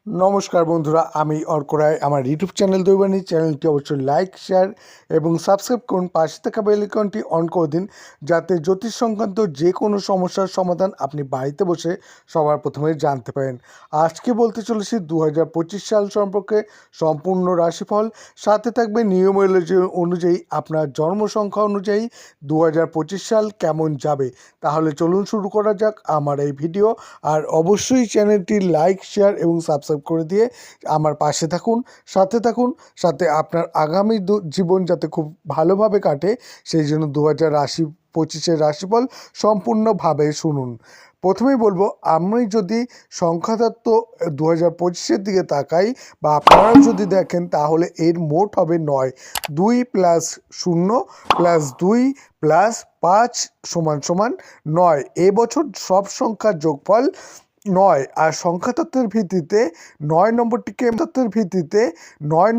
नमस्कार बंधुरा आमी अर्क राय आमार यूट्यूब चैनल दैबानी चैनलटी अवश्य लाइक शेयर एवं सब्सक्राइब करुन पाशे थाका बेल आइकनटी अन करे दिन जाते ज्योतिष संक्रांत जे कोनो समस्यार समाधान आपनि बाड़ीते बसे सबार प्रथमे जानते पारेन। आजके बोलते चलेछि 2025 साल सम्पर्के सम्पूर्ण राशिफल साथे थाकबे नियमावली अनुयायी आपनार जन्म संख्या अनुयायी 2025 साल केमन जाबे। ताहले चलुन शुरू करा जाक आमार एई भिडियो और अवश्यई चैनलटी लाइक शेयर एवं सब्सक्राइब করে দিয়ে আমার পাশে থাকুন, সাথে থাকুন, সাথে আপনার আগামী জীবন যাতে খুব ভালোভাবে কাটে সেই জন্য 2025-এর রাশিফল সম্পূর্ণভাবে শুনুন। প্রথমেই বলবো, আমি যদি সংখ্যাতত্ত্ব 2025-এর দিকে তাকাই বা আপনারাও যদি দেখেন তাহলে এর মোট হবে 9। 2 + 0 + 2 + 5 = 9। এবছর সব সংখ্যার যোগফল 9 আর সংখ্যাতত্ত্বের ভিত্তিতে 9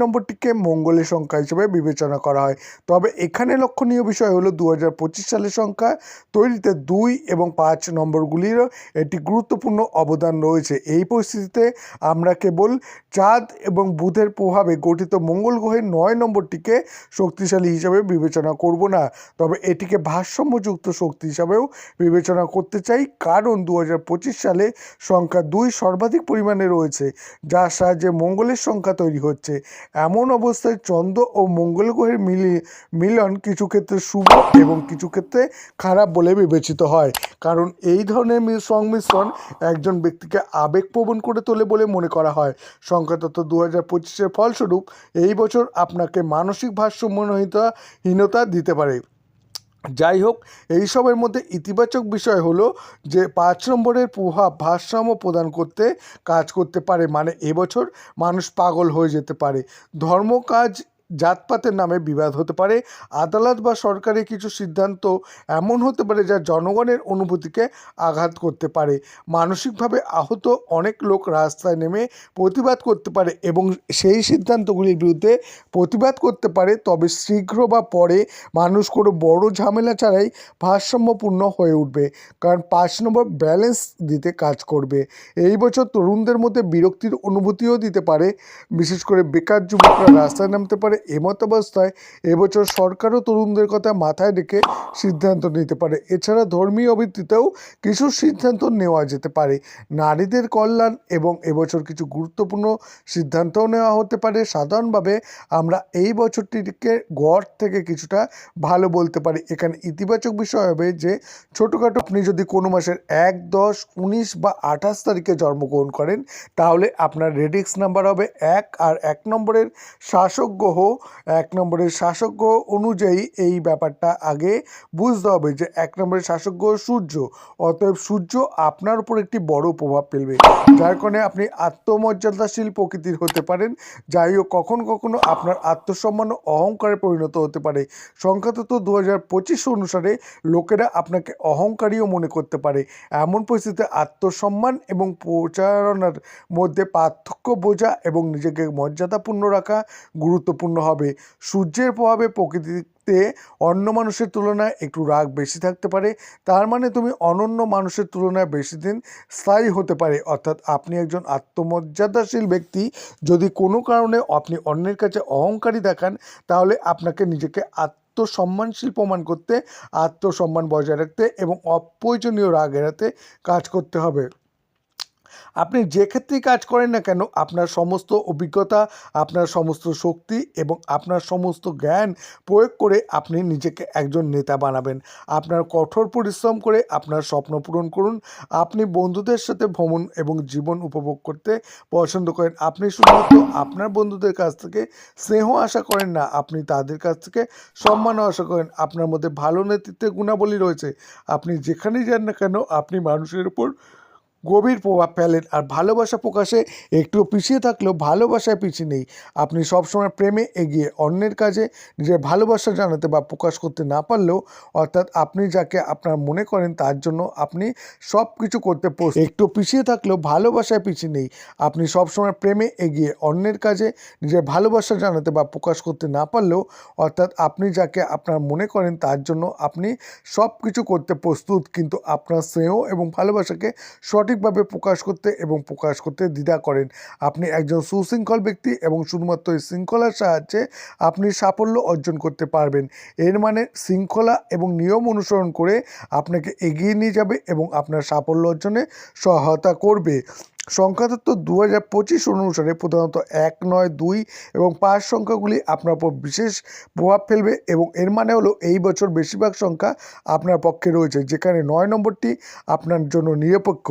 নম্বরটিকে মঙ্গলের সংখ্যা হিসেবে বিবেচনা করা হয়। তবে এখানে লক্ষণীয় বিষয় হলো 2025 সালের সংখ্যা তৈরিতে 2 এবং 5 নম্বরগুলিরও একটি গুরুত্বপূর্ণ অবদান রয়েছে। এই পরিস্থিতিতে আমরা কেবল চাঁদ এবং বুধের প্রভাবে গঠিত মঙ্গল গ্রহের 9 নম্বরটিকে শক্তিশালী হিসাবে বিবেচনা করব না, তবে এটিকে ভারসাম্যযুক্ত শক্তি হিসাবেও বিবেচনা করতে চাই, কারণ 2025 সালে সংখ্যা 2 সর্বাধিক পরিমাণে রয়েছে, যার সাহায্যে মঙ্গলের সংখ্যা তৈরি হচ্ছে। এমন অবস্থায় চন্দ্র ও মঙ্গল গ্রহের মিলন কিছু ক্ষেত্রে শুভ এবং কিছু ক্ষেত্রে খারাপ বলে বিবেচিত হয়, কারণ এই ধরনের সংমিশ্রণ একজন ব্যক্তিকে আবেগপ্রবণ করে তোলে বলে মনে করা হয়। সংখ্যাতত্ত্ব 2025-এর ফলস্বরূপ এই বছর আপনাকে মানসিক ভারসাম্যহীনতা দিতে পারে। যাই হোক, এইসবের মধ্যে ইতিবাচক বিষয় হলো যে 5 নম্বরের প্রভাব ভারসাম্য প্রদান করতে কাজ করতে পারে, মানে এবছর মানুষ পাগল হয়ে যেতে পারে, ধর্মকাজ জাতপাতের নামে বিবাদ হতে পারে, আদালত বা সরকারের কিছু সিদ্ধান্ত এমন হতে পারে যা জনগণের অনুভূতিকে আঘাত করতে পারে। মানসিকভাবে আহত অনেক লোক রাস্তায় নেমে প্রতিবাদ করতে পারে এবং সেই সিদ্ধান্তগুলির বিরুদ্ধে প্রতিবাদ করতে পারে, তবে শীঘ্র বা পরে মানুষ কোনো বড় ঝামেলা ছাড়াই ভারসাম্যপূর্ণ হয়ে উঠবে, কারণ 5 নম্বর ব্যালেন্স দিতে কাজ করবে। এই বছর তরুণদের মধ্যে বিরক্তির অনুভূতিও দিতে পারে, বিশেষ করে বেকার যুবকরা রাস্তায় নামতে পারে। এমতাবস্থায় এবছর সরকারও তরুণদের কথা মাথায় রেখে সিদ্ধান্ত নিতে পারে। এছাড়া ধর্মীয় ভিত্তিতেও কিছু সিদ্ধান্ত নেওয়া যেতে পারে। নারীদের কল্যাণ এবং এবছর কিছু গুরুত্বপূর্ণ সিদ্ধান্তও নেওয়া হতে পারে। সাধারণভাবে আমরা এই বছরটিকে গড় থেকে কিছুটা ভালো বলতে পারি। এখানে ইতিবাচক বিষয় হবে যে ছোটোখাটো আপনি যদি কোনো মাসের 1, 10, 19 বা 28 তারিখে জন্মগ্রহণ করেন তাহলে আপনার রেডিক্স নাম্বার হবে 1 আর 1 নম্বরের শাসক গ্রহ অনুযায়ী এই ব্যাপারটা আগে বুঝতে হবে যে 1 নম্বরের শাসক গ্রহ সূর্য, অতএব সূর্য আপনার উপর একটি বড় প্রভাব ফেলবে, যার কারণে আপনি আত্মমর্যাদাশীল প্রকৃতির হতে পারেন। যাই হোক, কখনো কখনো আপনার আত্মসম্মান ও অহংকারে পরিণত হতে পারে। সংখ্যাতত্ত্ব 2025 অনুসারে লোকেরা আপনাকে অহংকারীও মনে করতে পারে। এমন পরিস্থিতিতে আত্মসম্মান এবং প্রচারণার মধ্যে পার্থক্য বোঝা এবং নিজেকে মর্যাদাপূর্ণ রাখা গুরুত্বপূর্ণ হবে। সূর্যের প্রভাবে প্রকৃতিতে অন্য মানুষের তুলনায় একটু রাগ বেশি থাকতে পারে, তার মানে তুমি অনন্য মানুষের তুলনায় বেশি দিন স্থায়ী হতে পারে, অর্থাৎ আপনি একজন আত্মমর্যাদাশীল ব্যক্তি। যদি কোনো কারণে আপনি অন্যের কাছে অহংকারী দেখান তাহলে আপনাকে নিজেকে আত্মসম্মানশীল প্রমাণ করতে, আত্মসম্মান বজায় রাখতে এবং অপ্রয়োজনীয় রাগ এড়াতে কাজ করতে হবে। আপনি যে ক্ষেত্রেই কাজ করেন না কেন, আপনার সমস্ত অভিজ্ঞতা, আপনার সমস্ত শক্তি এবং আপনার সমস্ত জ্ঞান প্রয়োগ করে আপনি নিজেকে একজন নেতা বানাবেন। আপনার কঠোর পরিশ্রম করে আপনার স্বপ্ন পূরণ করুন। আপনি বন্ধুদের সাথে ভ্রমণ এবং জীবন উপভোগ করতে পছন্দ করেন। আপনি শুধুমাত্র আপনার বন্ধুদের কাছ থেকে স্নেহ আশা করেন না, আপনি তাদের কাছ থেকে সম্মানও আশা করেন। আপনার মধ্যে ভালো নেতৃত্বের গুণাবলী রয়েছে। আপনি যেখানেই যান না কেন আপনি মানুষের উপর গভীর প্রভাব ফেলেন, আর ভালোবাসা প্রকাশে একটু পিছিয়ে থাকলেও ভালোবাসায় পিছিয়ে নেই। আপনি সবসময় প্রেমে এগিয়ে, অন্যের কাছে নিজের ভালোবাসা জানাতে বা প্রকাশ করতে না পারলেও, অর্থাৎ আপনি যাকে আপনার মনে করেন তার জন্য আপনি সব কিছু করতে একটু পিছিয়ে থাকলেও ভালোবাসায় পিছিয়ে নেই। আপনি সবসময় প্রেমে এগিয়ে, অন্যের কাছে নিজের ভালোবাসা জানাতে বা প্রকাশ করতে না পারলেও, অর্থাৎ আপনি যাকে আপনার মনে করেন তার জন্য আপনি সব কিছু করতে প্রস্তুত, কিন্তু আপনার স্নেহ এবং ভালোবাসাকে সঠিক সঠিকভাবে প্রকাশ করতে দ্বিধা করেন। আপনি একজন সুশৃঙ্খল ব্যক্তি এবং শুধুমাত্র এই শৃঙ্খলার সাহায্যে আপনি সাফল্য অর্জন করতে পারবেন। এর মানে শৃঙ্খলা এবং নিয়ম অনুসরণ করে আপনাকে এগিয়ে নিয়ে যাবে এবং আপনার সাফল্য অর্জনে সহায়তা করবে। সংখ্যাতত্ত্ব 2025 অনুসারে প্রধানত 1, 9, 2 এবং 5 সংখ্যাগুলি আপনার উপর বিশেষ প্রভাব ফেলবে এবং এর মানে হলো এই বছর বেশিরভাগ সংখ্যা আপনার পক্ষে রয়েছে, যেখানে 9 নম্বরটি আপনার জন্য নিরপেক্ষ।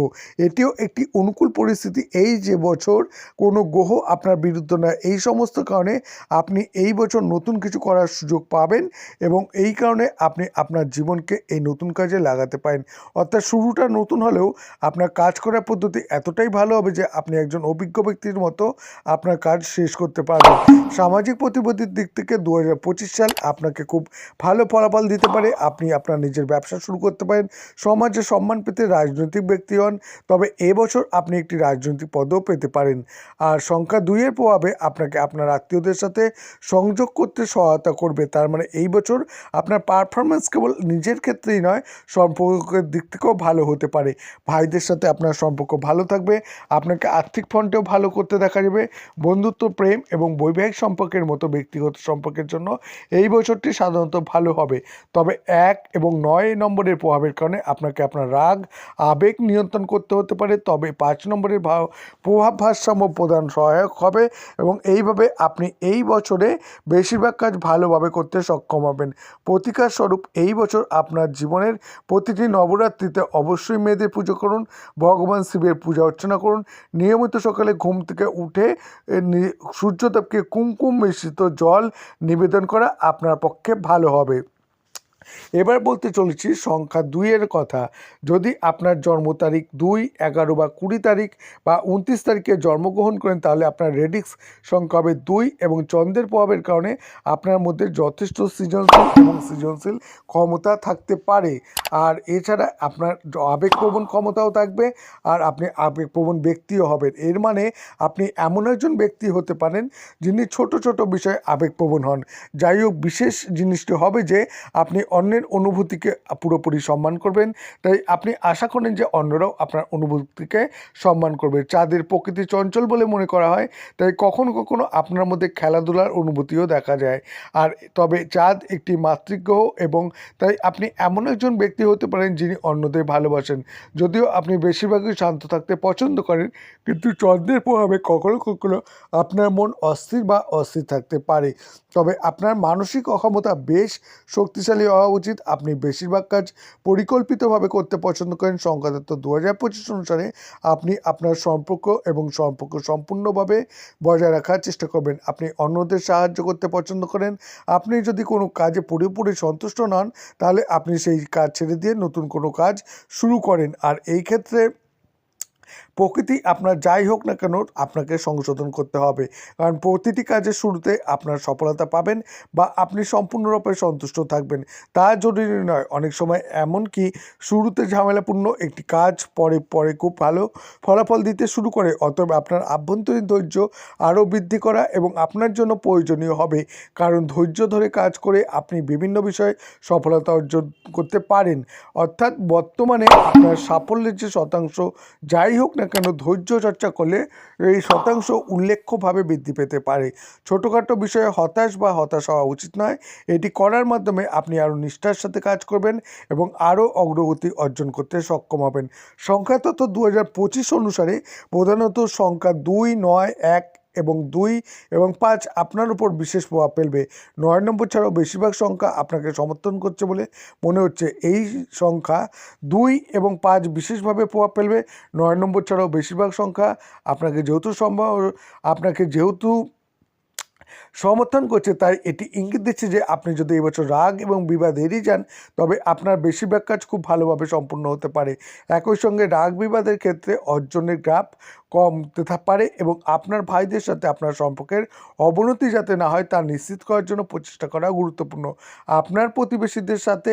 এটিও একটি অনুকূল পরিস্থিতি, এই যে বছর কোনো গ্রহ আপনার বিরুদ্ধে নয়। এই সমস্ত কারণে আপনি এই বছর নতুন কিছু করার সুযোগ পাবেন এবং এই কারণে আপনি আপনার জীবনকে এই নতুন কাজে লাগাতে পারেন। অর্থাৎ শুরুটা নতুন হলেও আপনার কাজ করার পদ্ধতি এতটাই ভালো হবে যে আপনি একজন অভিজ্ঞ ব্যক্তির মতো আপনার কাজ শেষ করতে পারবেন। সামাজিক প্রতিপত্তির দিক থেকে 2025 সাল আপনাকে খুব ভালো ফলাফল দিতে পারে। আপনি আপনার নিজের ব্যবসা শুরু করতে পারেন, সমাজে সম্মান পেতে রাজনৈতিক ব্যক্তি হন, তবে এবছর আপনি একটি রাজনৈতিক পদও পেতে পারেন। আর সংখ্যা 2 এর প্রভাবে আপনাকে আপনার আত্মীয়দের সাথে সংযোগ করতে সহায়তা করবে। তার মানে এই বছর আপনার পারফরমেন্স কেবল নিজের ক্ষেত্রেই নয়, সম্পর্কের দিক থেকেও ভালো হতে পারে। ভাইদের সাথে আপনার সম্পর্ক ভালো থাকবে, আপনাকে আর্থিক ফ্রন্টেও ভালো করতে দেখা যাবে। বন্ধুত্ব, প্রেম এবং বৈবাহিক সম্পর্কের মতো ব্যক্তিগত সম্পর্কের জন্য এই বছরটি সাধারণত ভালো হবে। তবে 1 এবং 9 নম্বরের প্রভাবের কারণে আপনাকে আপনার রাগ, আবেগ নিয়ন্ত্রণ করতে হতে পারে। তবে 5 নম্বরের প্রভাব ভারসাম্য প্রদান সহায়ক হবে এবং এইভাবে আপনি এই বছরে বেশিরভাগ কাজ ভালোভাবে করতে সক্ষম হবেন। প্রতিকার স্বরূপ এই বছর আপনার জীবনের প্রতিটি নবরাত্রিতে অবশ্যই মেয়েদের পুজো করুন, ভগবান শিবের পূজা অর্চনা করুন, নিয়মিত সকালে ঘুম থেকে উঠে সূর্যদেবকে কুমকুম মিশ্রিত জল নিবেদন করা আপনার পক্ষে ভালো হবে। এবার বলতে চলেছি সংখ্যা 2 এর কথা। যদি আপনার জন্ম তারিখ 2, 11 বা 20 তারিখ বা 29 তারিখে জন্মগ্রহণ করেন তাহলে আপনার রেডিক্স সংখ্যা হবে 2 এবং চন্দ্রের প্রভাবের কারণে আপনার মধ্যে যথেষ্ট সৃজনশীল ক্ষমতা থাকতে পারে। আর এছাড়া আপনার আবেগপ্রবণ ক্ষমতাও থাকবে আর আপনি আবেগপ্রবণ ব্যক্তিও হবেন। এর মানে আপনি এমন একজন ব্যক্তি হতে পারেন যিনি ছোট ছোট বিষয়ে আবেগপ্রবণ হন। যাই হোক, বিশেষ জিনিসটি হবে যে আপনি অন্যের অনুভূতিকে পুরোপুরি সম্মান করবেন, তাই আপনি আশা করেন যে অন্যরাও আপনার অনুভূতিকে সম্মান করবে। চাঁদের প্রকৃতি চঞ্চল বলে মনে করা হয়, তাই কখনো কখনো আপনার মধ্যে খেলাধুলার অনুভূতিও দেখা যায়। আর তবে চাঁদ একটি মাতৃগ্রহ এবং তাই আপনি এমন একজন ব্যক্তি হতে পারেন যিনি অন্যদের ভালোবাসেন। যদিও আপনি বেশিরভাগই শান্ত থাকতে পছন্দ করেন, কিন্তু চন্দ্রের প্রভাবে কখনো কখনো আপনার মন অস্থির থাকতে পারে। তবে আপনার মানসিক অক্ষমতা বেশ শক্তিশালী হওয়া উচিত। আপনি বেশিরভাগ কাজ পরিকল্পিতভাবে করতে পছন্দ করেন। সংখ্যাতত্ত্ব 2025 অনুসারে আপনি আপনার সম্পর্ক সম্পূর্ণভাবে বজায় রাখার চেষ্টা করবেন। আপনি অন্যদের সাহায্য করতে পছন্দ করেন। আপনি যদি কোনো কাজে পুরোপুরি সন্তুষ্ট নন তাহলে আপনি সেই কাজ ছেড়ে দিয়ে নতুন কোনো কাজ শুরু করেন। আর এই ক্ষেত্রে প্রকৃতি আপনার যাই হোক না কেন আপনাকে সংশোধন করতে হবে, কারণ প্রতিটি কাজের শুরুতে আপনার সফলতা পাবেন বা আপনি সম্পূর্ণরূপে সন্তুষ্ট থাকবেন তা জরুরি নয়। অনেক সময় এমনকি শুরুতে ঝামেলাপূর্ণ একটি কাজ পরে পরে খুব ভালো ফলাফল দিতে শুরু করে। অতএব আপনার আভ্যন্তরীণ ধৈর্য আরও বৃদ্ধি করা এবং আপনার জন্য প্রয়োজনীয় হবে, কারণ ধৈর্য ধরে কাজ করে আপনি বিভিন্ন বিষয়ে সফলতা অর্জন করতে পারেন। অর্থাৎ বর্তমানে আপনার সাফল্যের যে শতাংশ যাই হোক না কেন, ধৈর্য চর্চা করলে এই শতাংশ উল্লেখ্যভাবে বৃদ্ধি পেতে পারে। ছোটোখাটো বিষয়ে হতাশ হওয়া উচিত নয়। এটি করার মাধ্যমে আপনি আরও নিষ্ঠার সাথে কাজ করবেন এবং আরও অগ্রগতি অর্জন করতে সক্ষম হবেন। সংখ্যাতত্ত্ব 2025 অনুসারে প্রধানত সংখ্যা 2, 9, 1 এবং 2 এবং 5 আপনার উপর বিশেষ প্রভাব ফেলবে। 9 নম্বর ছাড়াও বেশিরভাগ সংখ্যা আপনাকে সমর্থন করছে বলে মনে হচ্ছে। এই সংখ্যা 2 এবং 5 বিশেষভাবে প্রভাব ফেলবে। 9 নম্বর ছাড়াও বেশিরভাগ সংখ্যা আপনাকে যেহেতু সমর্থন করছে, তাই এটি ইঙ্গিত দিচ্ছে যে আপনি যদি এবছর রাগ এবং বিবাদ এড়িয়ে যান তবে আপনার বেশিরভাগ কাজ খুব ভালোভাবে সম্পূর্ণ হতে পারে। একই সঙ্গে রাগ বিবাদের ক্ষেত্রে অর্জনের গ্রাফ কমতে পারে এবং আপনার ভাইদের সাথে আপনার সম্পর্কের অবনতি যাতে না হয় তা নিশ্চিত করার জন্য প্রচেষ্টা করা গুরুত্বপূর্ণ। আপনার প্রতিবেশীদের সাথে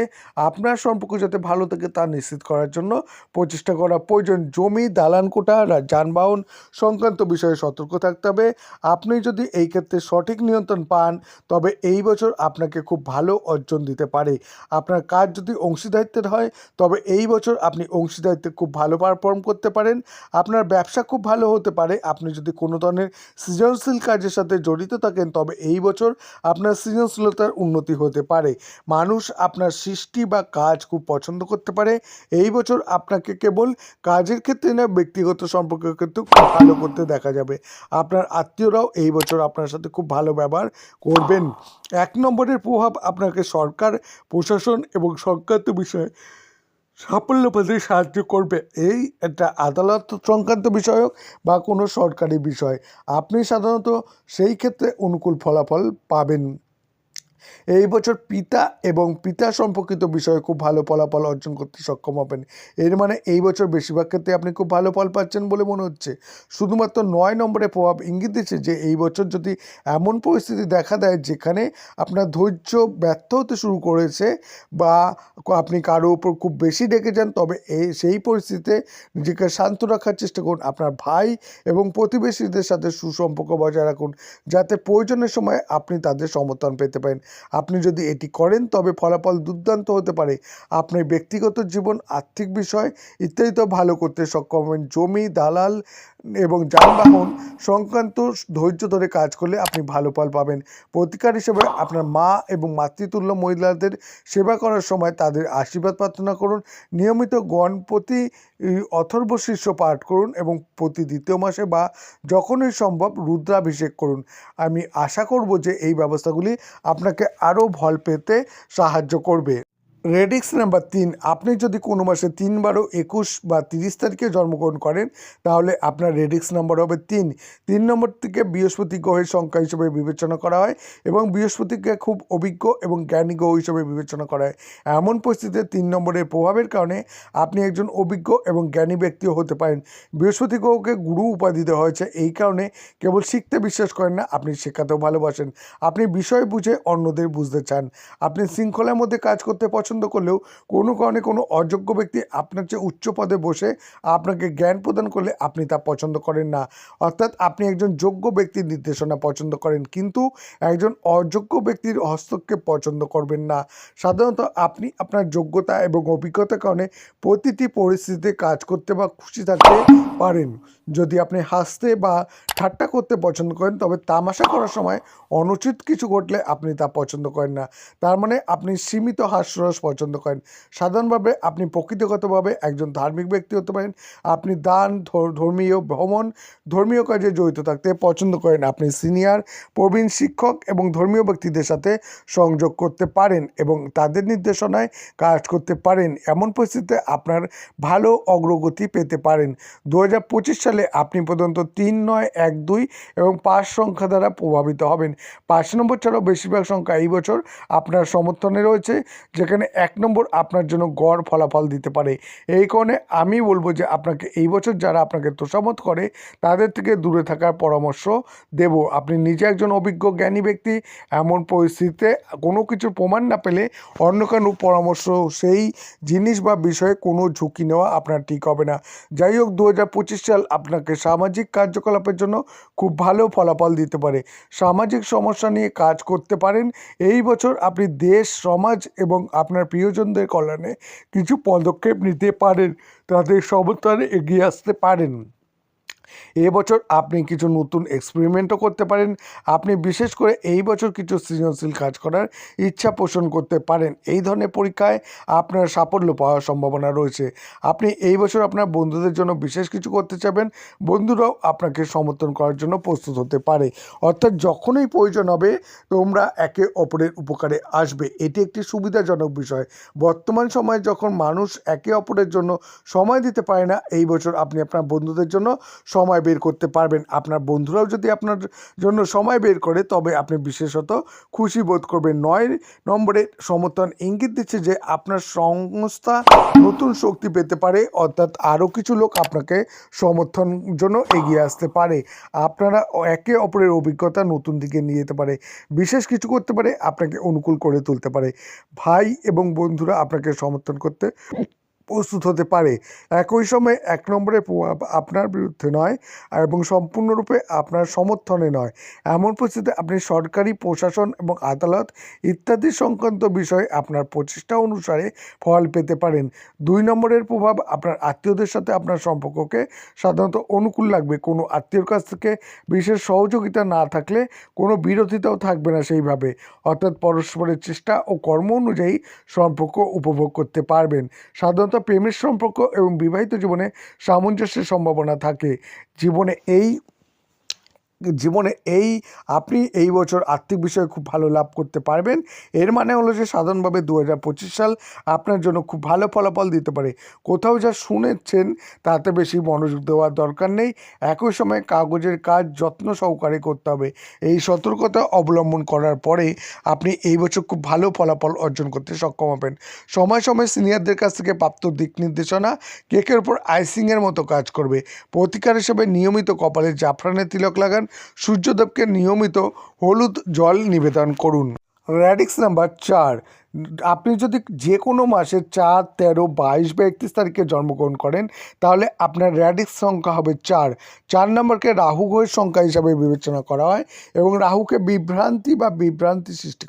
আপনার সম্পর্ক যাতে ভালো থাকে তা নিশ্চিত করার জন্য প্রচেষ্টা করা প্রয়োজন। জমি, দালান কোঠা, যানবাহন সংক্রান্ত বিষয়ে সতর্ক থাকতে হবে। আপনি যদি এই ক্ষেত্রে সঠিক সঠিক নিয়ন্ত্রণ পান তবে এই বছর আপনাকে খুব ভালো অর্জন দিতে পারে। আপনার কাজ যদি অংশীদারিত্বের হয় তবে এই বছর আপনি অংশীদারিত্বে খুব ভালো পারফর্ম করতে পারেন। আপনার ব্যবসা খুব ভালো হতে পারে। আপনি যদি কোনো ধরনের সৃজনশীল কাজের সাথে জড়িত থাকেন তবে এই বছর আপনার সৃজনশীলতার উন্নতি হতে পারে। মানুষ আপনার সৃষ্টি বা কাজ খুব পছন্দ করতে পারে। এই বছর আপনাকে কেবল কাজের ক্ষেত্রে না, ব্যক্তিগত সম্পর্কের ক্ষেত্রেও খুব ভালো করতে দেখা যাবে। আপনার আত্মীয়রাও এই বছর আপনার সাথে খুব ভালো ব্যবহার করবেন। 1 নম্বরের প্রভাব আপনাকে সরকার, প্রশাসন এবং সংক্রান্ত বিষয়ে সাফল্য পেতে সাহায্য করবে। এই একটা আদালত সংক্রান্ত বিষয়ক বা কোনো সরকারি বিষয়, আপনি সাধারণত সেই ক্ষেত্রে অনুকূল ফলাফল পাবেন। এই বছর পিতা এবং পিতা সম্পর্কিত বিষয়ে খুব ভালো ফলাফল অর্জন করতে সক্ষম হবেন। এর মানে এই বছর বেশিরভাগ ক্ষেত্রে আপনি খুব ভালো ফল পাচ্ছেন বলে মনে হচ্ছে। শুধুমাত্র 9 নম্বরের প্রভাব ইঙ্গিত দিচ্ছে যে এই বছর যদি এমন পরিস্থিতি দেখা দেয় যেখানে আপনার ধৈর্য ব্যর্থ হতে শুরু করেছে বা আপনি কারো উপর খুব বেশি রেগে যান, তবে সেই পরিস্থিতিতে নিজেকে শান্ত রাখার চেষ্টা করুন। আপনার ভাই এবং প্রতিবেশীদের সাথে সুসম্পর্ক বজায় রাখুন যাতে প্রয়োজনের সময় আপনি তাদের সমর্থন পেতে পারেন। আপনি যদি এটি করেন তবে ফলাফল দুর্দান্ত হতে পারে। আপনি ব্যক্তিগত জীবন, আর্থিক বিষয় ইত্যাদিতেও ভালো করতে সক্ষম হবেন। জমি, দালাল এবং যানবাহন সংক্রান্ত ধৈর্য ধরে কাজ করলে আপনি ভালো ফল পাবেন। প্রতিকার হিসেবে আপনার মা এবং মাতৃতুল্য মহিলাদের সেবা করার সময় তাদের আশীর্বাদ প্রার্থনা করুন। নিয়মিত গণপতি অথর্ব শীর্ষ পাঠ করুন এবং প্রতি দ্বিতীয় মাসে বা যখনই সম্ভব রুদ্রাভিষেক করুন। আমি আশা করব যে এই ব্যবস্থাগুলি আপনাকে আরও ফল পেতে সাহায্য করবে। রেডিক্স নাম্বার 3, আপনি যদি কোনো মাসে 3, 12, 21 বা 30 তারিখে জন্মগ্রহণ করেন তাহলে আপনার রেডিক্স নাম্বার হবে 3। 3 নম্বর থেকে বৃহস্পতি গ্রহের সংখ্যা হিসেবে বিবেচনা করা হয় এবং বৃহস্পতিকে খুব অভিজ্ঞ এবং জ্ঞানী গ্রহ হিসেবে বিবেচনা করা হয়। এমন পরিস্থিতিতে 3 নম্বরের প্রভাবের কারণে আপনি একজন অভিজ্ঞ এবং জ্ঞানী ব্যক্তিও হতে পারেন। বৃহস্পতি গ্রহকে গুরু উপাধি দেওয়া হয়েছে, এই কারণে কেবল শিখতে বিশ্বাস করেন না, আপনি শেখাতেও ভালোবাসেন। আপনি বিষয় বুঝে অন্যদের বুঝতে চান। আপনি শৃঙ্খলার মধ্যে কাজ করতে পছন্দ করলেও কোনো কারণে কোনো অযোগ্য ব্যক্তি আপনার চেয়ে উচ্চ পদে বসে আপনাকে জ্ঞান প্রদান করলে আপনি তা পছন্দ করেন না। অর্থাৎ আপনি একজন যোগ্য ব্যক্তির নির্দেশনা পছন্দ করেন কিন্তু একজন অযোগ্য ব্যক্তির হস্তক্ষেপ পছন্দ করবেন না। সাধারণত আপনি আপনার যোগ্যতা এবং অভিজ্ঞতার কারণে প্রতিটি পরিস্থিতিতে কাজ করতে বা খুশি থাকতে পারেন। যদি আপনি হাসতে বা ঠাট্টা করতে পছন্দ করেন তবে তামাশা করার সময় অনুচিত কিছু ঘটলে আপনি তা পছন্দ করেন না। তার মানে আপনি সীমিত হাস্যরস পছন্দ করেন। সাধারণভাবে আপনি প্রকৃতিগতভাবে একজন ধার্মিক ব্যক্তি হতে পারেন। আপনি দান, ধর্মীয় ভ্রমণ, ধর্মীয় কাজে জড়িত থাকতে পছন্দ করেন। আপনি সিনিয়র, প্রবীণ শিক্ষক এবং ধর্মীয় ব্যক্তিদের সাথে সংযোগ করতে পারেন এবং তাদের নির্দেশনায় কাজ করতে পারেন। এমন পরিস্থিতিতে আপনার ভালো অগ্রগতি পেতে পারেন। 2025 সালে আপনি প্রধানত 3, 9, 1, 2 এবং 5 সংখ্যা দ্বারা প্রভাবিত হবেন। 5 নম্বর ছাড়াও বেশিরভাগ সংখ্যা এই বছর আপনার সমর্থনে রয়েছে, যেখানে 1 নম্বর আপনার জন্য গড় ফলাফল দিতে পারে। এই কারণে আমি বলবো যে আপনাকে এই বছর যারা আপনাকে তোষামত করে তাদের থেকে দূরে থাকার পরামর্শ দেব। আপনি নিজে একজন অভিজ্ঞ জ্ঞানী ব্যক্তি। এমন পরিস্থিতিতে কোনো কিছুর প্রমাণ না পেলে অন্য কারো পরামর্শ, সেই জিনিস বা বিষয়ে কোনো ঝুঁকি নেওয়া আপনার ঠিক হবে না। যাই হোক, 2025 সাল আপনাকে সামাজিক কার্যকলাপের জন্য খুব ভালো ফলাফল দিতে পারে। সামাজিক সমস্যা নিয়ে কাজ করতে পারেন। এই বছর আপনি দেশ, সমাজ এবং আপনার প্রিয়জনদের কল্যাণে কিছু পদক্ষেপ নিতে পারেন, তাদের সমর্থনে এগিয়ে আসতে পারেন। এবছর আপনি কিছু নতুন এক্সপেরিমেন্টও করতে পারেন। আপনি বিশেষ করে এই বছর কিছু সৃজনশীল কাজ করার ইচ্ছা পোষণ করতে পারেন। এই ধরনের পরীক্ষায় আপনার সাফল্য পাওয়ার সম্ভাবনা রয়েছে। আপনি এই বছর আপনার বন্ধুদের জন্য বিশেষ কিছু করতে চাইবেন। বন্ধুরাও আপনাকে সমর্থন করার জন্য প্রস্তুত হতে পারে। অর্থাৎ যখনই প্রয়োজন হবে তোমরা একে অপরের উপকারে আসবে। এটি একটি সুবিধাজনক বিষয়। বর্তমান সময়ে যখন মানুষ একে অপরের জন্য সময় দিতে পারে না, এই বছর আপনি আপনার বন্ধুদের জন্য সময় বের করতে পারবেন। আপনার বন্ধুরাও যদি আপনার জন্য সময় বের করে তবে আপনি বিশেষত খুশি বোধ করবেন। 9 নম্বরে সমর্থন ইঙ্গিত দিচ্ছে যে আপনার সংস্থা নতুন শক্তি পেতে পারে, অর্থাৎ আরও কিছু লোক আপনাকে সমর্থন জন্য এগিয়ে আসতে পারে। আপনারা একে অপরের অভিজ্ঞতা নতুন দিকে নিয়ে যেতে পারে, বিশেষ কিছু করতে পারে, আপনাকে অনুকূল করে তুলতে পারে। ভাই এবং বন্ধুরা আপনাকে সমর্থন করতে প্রস্তুত হতে পারে। একই সময়ে ১ নম্বরের প্রভাব আপনার বিরুদ্ধে নয় এবং সম্পূর্ণরূপে আপনার সমর্থনে নয়। এমন পরিস্থিতিতে আপনি সরকারি প্রশাসন এবং আদালত ইত্যাদি সংক্রান্ত বিষয়ে আপনার প্রচেষ্টা অনুসারে ফল পেতে পারেন। ২ নম্বরের প্রভাব আপনার আত্মীয়দের সাথে আপনার সম্পর্ককে সাধারণত অনুকূল লাগবে। কোনো আত্মীয়র কাছ থেকে বিশেষ সহযোগিতা না থাকলে কোনো বিরোধিতাও থাকবে না সেইভাবে। অর্থাৎ পরস্পরের চেষ্টা ও কর্ম অনুযায়ী সম্পর্ক উপভোগ করতে পারবেন। সাধারণত প্রেমের সম্পর্ক এবং বিবাহিত জীবনে সামঞ্জস্যের সম্ভাবনা থাকে। জীবনে আপনি এই বছর আর্থিক বিষয়ে খুব ভালো লাভ করতে পারবেন। এর মানে হলো যে সাধারণভাবে ২০২৫ সাল আপনার জন্য খুব ভালো ফলাফল দিতে পারে। কোথাও যা শুনেছেন তাতে বেশি মনোযোগ দেওয়ার দরকার নেই। একই সময়ে কাগজের কাজ যত্ন সহকারে করতে হবে। এই সতর্কতা অবলম্বন করার পরে আপনি এই বছর খুব ভালো ফলাফল অর্জন করতে সক্ষম হবেন। সময় সময় সিনিয়রদের কাছ থেকে প্রাপ্ত দিক নির্দেশনা কেকের ওপর আইসিংয়ের মতো কাজ করবে। প্রতিকার হিসেবে নিয়মিত কপালে জাফরানের তিলক লাগান। সূর্যদেবকে নিয়মিত হলুদ জল নিবেদন করুন। Radix number ৪। আপনি যদি যে কোনো মাসের ৪, ১৩, ২২ বা ৩১ তারিখে জন্মগ্রহণ করেন তাহলে আপনার র্যাডিক্স সংখ্যা হবে ৪। ৪ নম্বরকে রাহু গ্রহের সংখ্যা হিসাবে বিবেচনা করা হয় এবং রাহুকে বিভ্রান্তি সৃষ্টি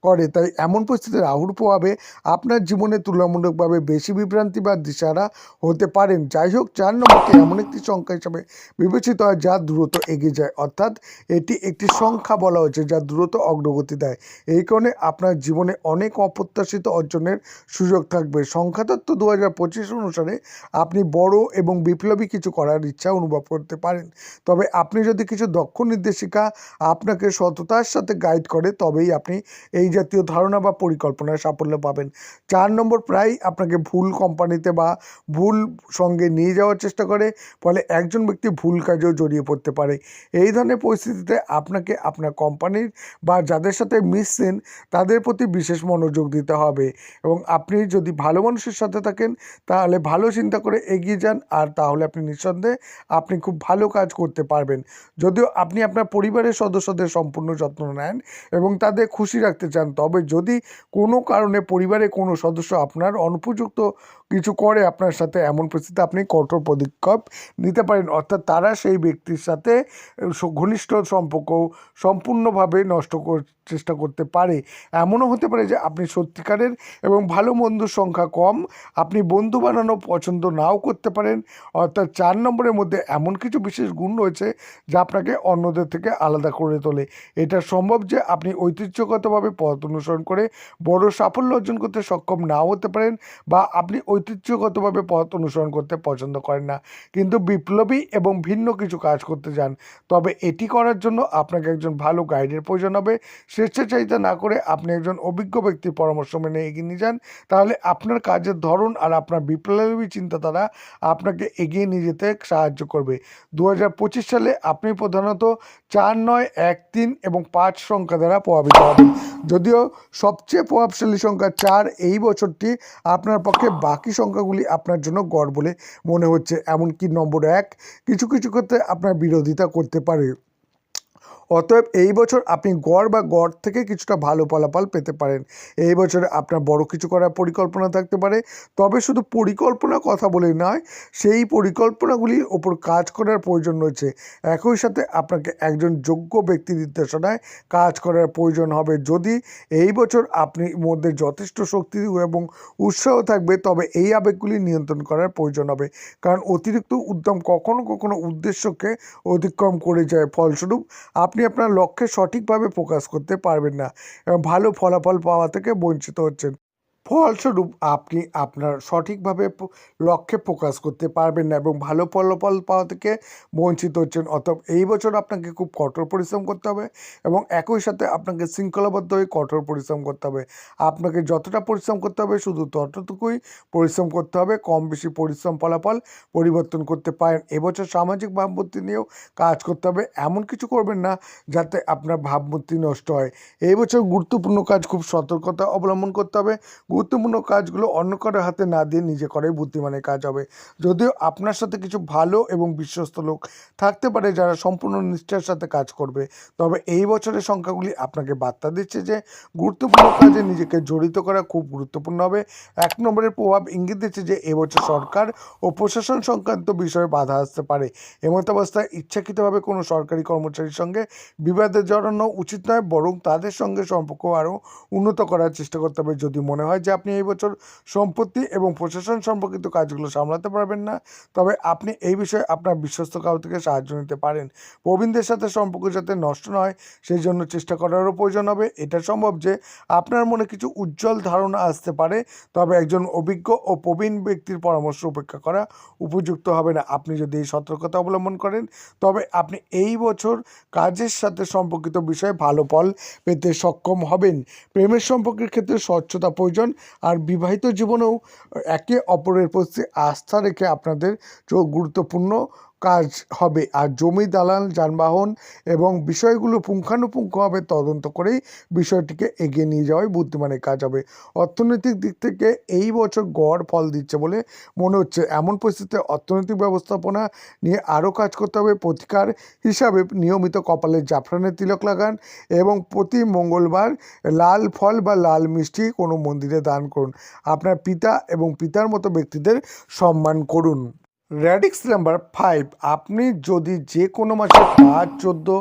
করে। তাই এমন পরিস্থিতিতে রাহুর প্রভাবে আপনার জীবনে তুলনামূলকভাবে বেশি বিভ্রান্তি বা দিশাহারা হতে পারেন। যাই হোক, ৪ নম্বরকে এমন একটি সংখ্যা হিসাবে বিবেচিত হয় যা দ্রুত এগিয়ে যায়, অর্থাৎ এটি একটি সংখ্যা বলা হয়েছে যা দ্রুত অগ্রগতি দেয়। এই কারণে আপনার জীবনে অনেক অপ্রত্যাশিত অর্জনের সুযোগ থাকবে। সংখ্যাতত্ত্ব ২০২৫ অনুসারে আপনি বড় এবং বিপ্লবী কিছু করার ইচ্ছা অনুভব করতে পারেন। তবে আপনি যদি কিছু দক্ষ নির্দেশিকা আপনাকে সততার সাথে গাইড করে তবেই আপনি এই জাতীয় ধারণা বা পরিকল্পনায় সাফল্য পাবেন। ৪ নম্বর প্রায়ই আপনাকে ভুল কোম্পানিতে বা ভুল সঙ্গে নিয়ে যাওয়ার চেষ্টা করে, ফলে একজন ব্যক্তি ভুল কাজেও জড়িয়ে পড়তে পারে। এই ধরনের পরিস্থিতিতে আপনাকে আপনার কোম্পানির বা যাদের সাথে মিশছেন তাদের প্রতি বিশেষ মনোযোগ দিতে হবে এবং আপনি যদি ভালো মানুষের সাথে থাকেন তাহলে ভালো চিন্তা করে এগিয়ে যান, আর তাহলে আপনি নিঃসন্দেহে আপনি খুব ভালো কাজ করতে পারবেন। যদিও আপনি আপনার পরিবারের সদস্যদের সম্পূর্ণ যত্ন নেন এবং তাদের খুশি রাখতে চান, তবে যদি কোনো কারণে পরিবারের কোনো সদস্য আপনার অনুপযুক্ত কিছু করে আপনার সাথে, এমন পরিস্থিতিতে আপনি কঠোর পদক্ষেপ নিতে পারেন। অর্থাৎ তারা সেই ব্যক্তির সাথে ঘনিষ্ঠ সম্পর্ক সম্পূর্ণভাবে নষ্ট চেষ্টা করতে পারে। এমনও হতে পারে যে আপনি সত্যিকারের এবং ভালো বন্ধুর সংখ্যা কম, আপনি বন্ধু বানানো পছন্দ নাও করতে পারেন। অর্থাৎ ৪ নম্বরের মধ্যে এমন কিছু বিশেষ গুণ রয়েছে যা আপনাকে অন্যদের থেকে আলাদা করে তোলে। এটা সম্ভব যে আপনি ঐতিহ্যগতভাবে পথ অনুসরণ করে বড় সাফল্য অর্জন করতে সক্ষম নাও হতে পারেন, বা আপনি ঐতিহ্যগতভাবে পথ অনুসরণ করতে পছন্দ করেন না কিন্তু বিপ্লবী এবং ভিন্ন কিছু কাজ করতে চান। তবে এটি করার জন্য আপনাকে একজন ভালো গাইডের প্রয়োজন হবে। স্বেচ্ছাচারিতা না করে আপনি একজন অভিজ্ঞ ব্যক্তির পরামর্শ মেনে এগিয়ে নিয়ে যান, তাহলে আপনার কাজের ধরন আর আপনার বিপ্লবী চিন্তাধারা আপনাকে এগিয়ে নিয়ে যেতে সাহায্য করবে। ২০২৫ সালে আপনি প্রধানত ৪, ৯, ১, ৩ এবং ৫ সংখ্যা দ্বারা প্রভাবিত হবেন। যদিও সবচেয়ে প্রভাবশালী সংখ্যা ৪, এই বছরটি আপনার পক্ষে বাকি সংখ্যাগুলি আপনার জন্য গড় বলে মনে হচ্ছে। এমনকি নম্বর ১ কিছু কিছু ক্ষেত্রে আপনার বিরোধিতা করতে পারে। অতএব এই বছর আপনি গড় থেকে কিছুটা ভালো ফলাফল পেতে পারেন। এই বছরে আপনার বড় কিছু করার পরিকল্পনা থাকতে পারে, তবে শুধু পরিকল্পনা কথা বলে নয়, সেই পরিকল্পনাগুলির ওপর কাজ করার প্রয়োজন রয়েছে। একই সাথে আপনাকে একজন যোগ্য ব্যক্তি নির্দেশনায় কাজ করার প্রয়োজন হবে। যদি এই বছর আপনি মধ্যে যথেষ্ট শক্তি এবং উৎসাহ থাকবে, তবে এই আবেগগুলি নিয়ন্ত্রণ করার প্রয়োজন হবে, কারণ অতিরিক্ত উদ্যম কখনো কখনো উদ্দেশ্যকে অতিক্রম করে যায়। ফলস্বরূপ আপনি আপনার লক্ষ্যে সঠিকভাবে ফোকাস করতে পারবেন না এবং ভালো ফলাফল পাওয়া থেকে বঞ্চিত হচ্ছেন। ফলস্বরূপ আপনি আপনার সঠিকভাবে লক্ষ্যে ফোকাস করতে পারবেন না এবং ভালো ফলাফল পাওয়া থেকে বঞ্চিত হচ্ছেন। অতএব এই বছর আপনাকে খুব কঠোর পরিশ্রম করতে হবে এবং একই সাথে আপনাকে শৃঙ্খলাবদ্ধ হয়ে কঠোর পরিশ্রম করতে হবে। আপনাকে যতটা পরিশ্রম করতে হবে শুধু ততটুকুই পরিশ্রম করতে হবে। কম বেশি পরিশ্রম ফলাফল পরিবর্তন করতে পারেন। এবছর সামাজিক ভাবমূর্তি নিয়েও কাজ করতে হবে। এমন কিছু করবেন না যাতে আপনার ভাবমূর্তি নষ্ট হয়। এই বছর গুরুত্বপূর্ণ কাজ খুব সতর্কতা অবলম্বন করতে হবে। গুরুত্বপূর্ণ কাজগুলো অন্য কারো হাতে না দিয়ে নিজে করাই বুদ্ধিমানের কাজ হবে। যদিও আপনার সাথে কিছু ভালো এবং বিশ্বস্ত লোক থাকতে পারে যারা সম্পূর্ণ নিষ্ঠার সাথে কাজ করবে, তবে এই বছরের সংখ্যাগুলি আপনাকে বার্তা দিচ্ছে যে গুরুত্বপূর্ণ কাজে নিজেকে জড়িত করা খুব গুরুত্বপূর্ণ হবে। 1 নম্বরের প্রভাব ইঙ্গিত দিচ্ছে যে এবছর সরকার ও প্রশাসন সংক্রান্ত বিষয়ে বাধা আসতে পারে। এমতাবস্থায় ইচ্ছাকৃতভাবে কোনো সরকারি কর্মচারীর সঙ্গে বিবাদে জড়ানো উচিত নয়, বরং তাদের সঙ্গে সম্পর্ক আরও উন্নত করার চেষ্টা করতে হবে। যদি মনে হয় যে আপনি এই বছর সম্পত্তি এবং প্রশাসন সম্পর্কিত কাজগুলো সামলাতে পারবেন না, তবে আপনি এই বিষয়ে আপনার বিশ্বস্ত কারো থেকে সাহায্য নিতে পারেন। প্রবীণদের সাথে সম্পর্ক যাতে নষ্ট না হয় সেই জন্য চেষ্টা করারও প্রয়োজন হবে। এটা সম্ভব যে আপনার মনে কিছু উজ্জ্বল ধারণা আসতে পারে, তবে একজন অভিজ্ঞ ও প্রবীণ ব্যক্তির পরামর্শ উপেক্ষা করা উপযুক্ত হবে না। আপনি যদি এই সতর্কতা অবলম্বন করেন, তবে আপনি এই বছর কাজের সাথে সম্পর্কিত বিষয়ে ভালো ফল পেতে সক্ষম হবেন। প্রেমের সম্পর্কের ক্ষেত্রে স্বচ্ছতা প্রয়োজন, আর বিবাহিত জীবনেও একে অপরের প্রতি আস্থা রেখে আপনাদের গুরুত্বপূর্ণ কাজ হবে। আর জমি, দালান, যানবাহন এবং বিষয়গুলো পুঙ্খানুপুঙ্খভাবে তদন্ত করেই বিষয়টিকে এগিয়ে নিয়ে যাওয়াই বুদ্ধিমানের কাজ হবে। অর্থনৈতিক দিক থেকে এই বছর গড় ফল দিচ্ছে বলে মনে হচ্ছে। এমন পরিস্থিতিতে অর্থনৈতিক ব্যবস্থাপনা নিয়ে আরও কাজ করতে হবে। প্রতিকার হিসাবে নিয়মিত কপালে জাফরানের তিলক লাগান এবং প্রতি মঙ্গলবার লাল ফল বা লাল মিষ্টি কোনো মন্দিরে দান করুন। আপনার পিতা এবং পিতার মতো ব্যক্তিদের সম্মান করুন। র্যাডিক্স নাম্বার 5, আপনি যদি যে কোনো মাসের 5, 14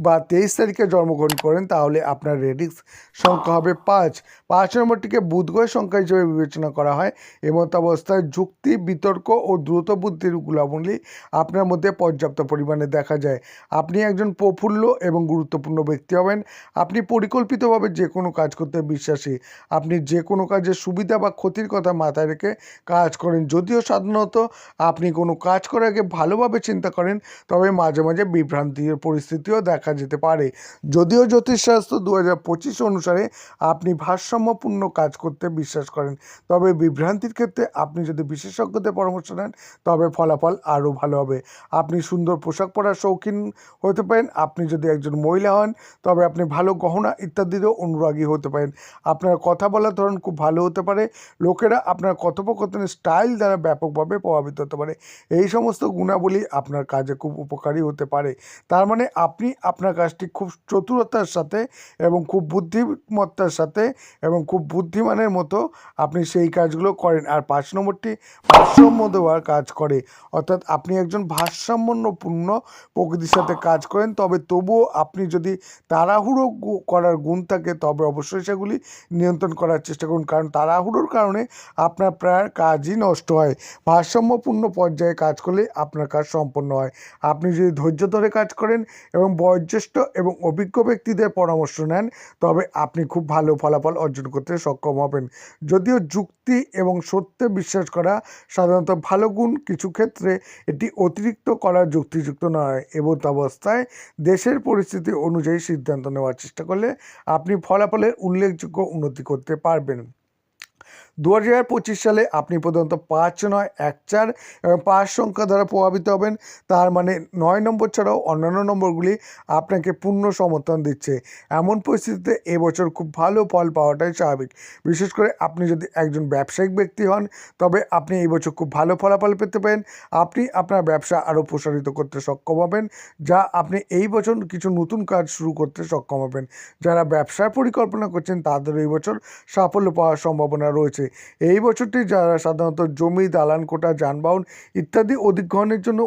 বা 23 তারিখে জন্মগ্রহণ করেন, তাহলে আপনার রেডিক্স সংখ্যা হবে 5। 5 নম্বরটিকে বুধগ্রহের সংখ্যা হিসেবে বিবেচনা করা হয়। এমতাবস্থায় যুক্তি, বিতর্ক ও দ্রুত বুদ্ধির গুণাবলী আপনার মধ্যে পর্যাপ্ত পরিমাণে দেখা যায়। আপনি একজন প্রফুল্ল এবং গুরুত্বপূর্ণ ব্যক্তি হবেন। আপনি পরিকল্পিতভাবে যে কোনো কাজ করতে বিশ্বাসী। আপনি যে কোনো কাজের সুবিধা বা ক্ষতির কথা মাথায় রেখে কাজ করেন। যদিও সাধারণত আপনি কোনো কাজ করার আগে ভালোভাবে চিন্তা করেন, তবে মাঝে মাঝে বিভ্রান্তির পরিস্থিতিও দেখা যেতে পারে। যদিও জ্যোতিষশাস্ত্র 2025 অনুসারে আপনি ভারসাম্যপূর্ণ কাজ করতে বিশ্বাস করেন, তবে বিভ্রান্তির ক্ষেত্রে আপনি যদি বিশেষজ্ঞদের পরামর্শ নেন, তবে ফলাফল আরও ভালো হবে। আপনি সুন্দর পোশাক পরার শৌখিন হতে পারেন। আপনি যদি একজন মহিলা হন, তবে আপনি ভালো গহনা ইত্যাদিরও অনুরাগী হতে পারেন। আপনার কথা বলার ধরন খুব ভালো হতে পারে। লোকেরা আপনার কথোপকথনের স্টাইল দ্বারা ব্যাপকভাবে প্রভাবিত হতে পারে। এই সমস্ত গুণাবলী আপনার কাজে খুব উপকারী হতে পারে। তার মানে আপনি আপনার কাজটি খুব চতুরতার সাথে এবং খুব বুদ্ধিমত্তার সাথে এবং খুব বুদ্ধিমানের মতো আপনি সেই কাজগুলো করেন। আর 5 নম্বরটি ভারসাম্য দেওয়ার কাজ করে, অর্থাৎ আপনি একজন ভারসাম্যপূর্ণ প্রকৃতির সাথে কাজ করেন। তবে তবুও আপনি যদি তাড়াহুড়ো করার গুণ থাকে, তবে অবশ্যই সেগুলি নিয়ন্ত্রণ করার চেষ্টা করুন, কারণ তাড়াহুড়োর কারণে আপনার প্রায় কাজই নষ্ট হয়। ভারসাম্যপূর্ণ পর্যায়ে কাজ করলে আপনার কাজ সম্পন্ন হয়। আপনি যদি ধৈর্য ধরে কাজ করেন এবং বয়োজ্যেষ্ঠ এবং অভিজ্ঞ ব্যক্তিদের পরামর্শ নেন, তবে আপনি খুব ভালো ফলাফল অর্জন করতে সক্ষম হবেন। যদিও যুক্তি এবং সত্যে বিশ্বাস করা সাধারণত ভালো গুণ, কিছু ক্ষেত্রে এটি অতিরিক্ত করা যুক্তিযুক্ত নয়। এমতাবস্থায় দেশের পরিস্থিতি অনুযায়ী সিদ্ধান্ত নেওয়ার চেষ্টা করলে আপনি ফলাফলের উল্লেখযোগ্য উন্নতি করতে পারবেন। 2025 সালে আপনি প্রধানত 5, 9, 1, 4 এবং 5 সংখ্যা দ্বারা প্রভাবিত হবেন। তার মানে 9 নম্বর ছাড়াও অন্যান্য নম্বরগুলি আপনাকে পূর্ণ সমর্থন দিচ্ছে। এমন পরিস্থিতিতে এবছর খুব ভালো ফল পাওয়াটাই স্বাভাবিক। বিশেষ করে আপনি যদি একজন ব্যবসায়িক ব্যক্তি হন, তবে আপনি এই বছর খুব ভালো ফলাফল পেতে পারেন। আপনি আপনার ব্যবসা আরও প্রসারিত করতে সক্ষম হবেন, যা আপনি এই বছর কিছু নতুন কাজ শুরু করতে সক্ষম হবেন। যারা ব্যবসার পরিকল্পনা করছেন, তাদের এই বছর সাফল্য পাওয়ার সম্ভাবনা রয়েছে। এই বছরটি যারা সাধারণত জমি, দালান কোঠা, যানবাহন ইত্যাদি অধিগ্রহণের জন্য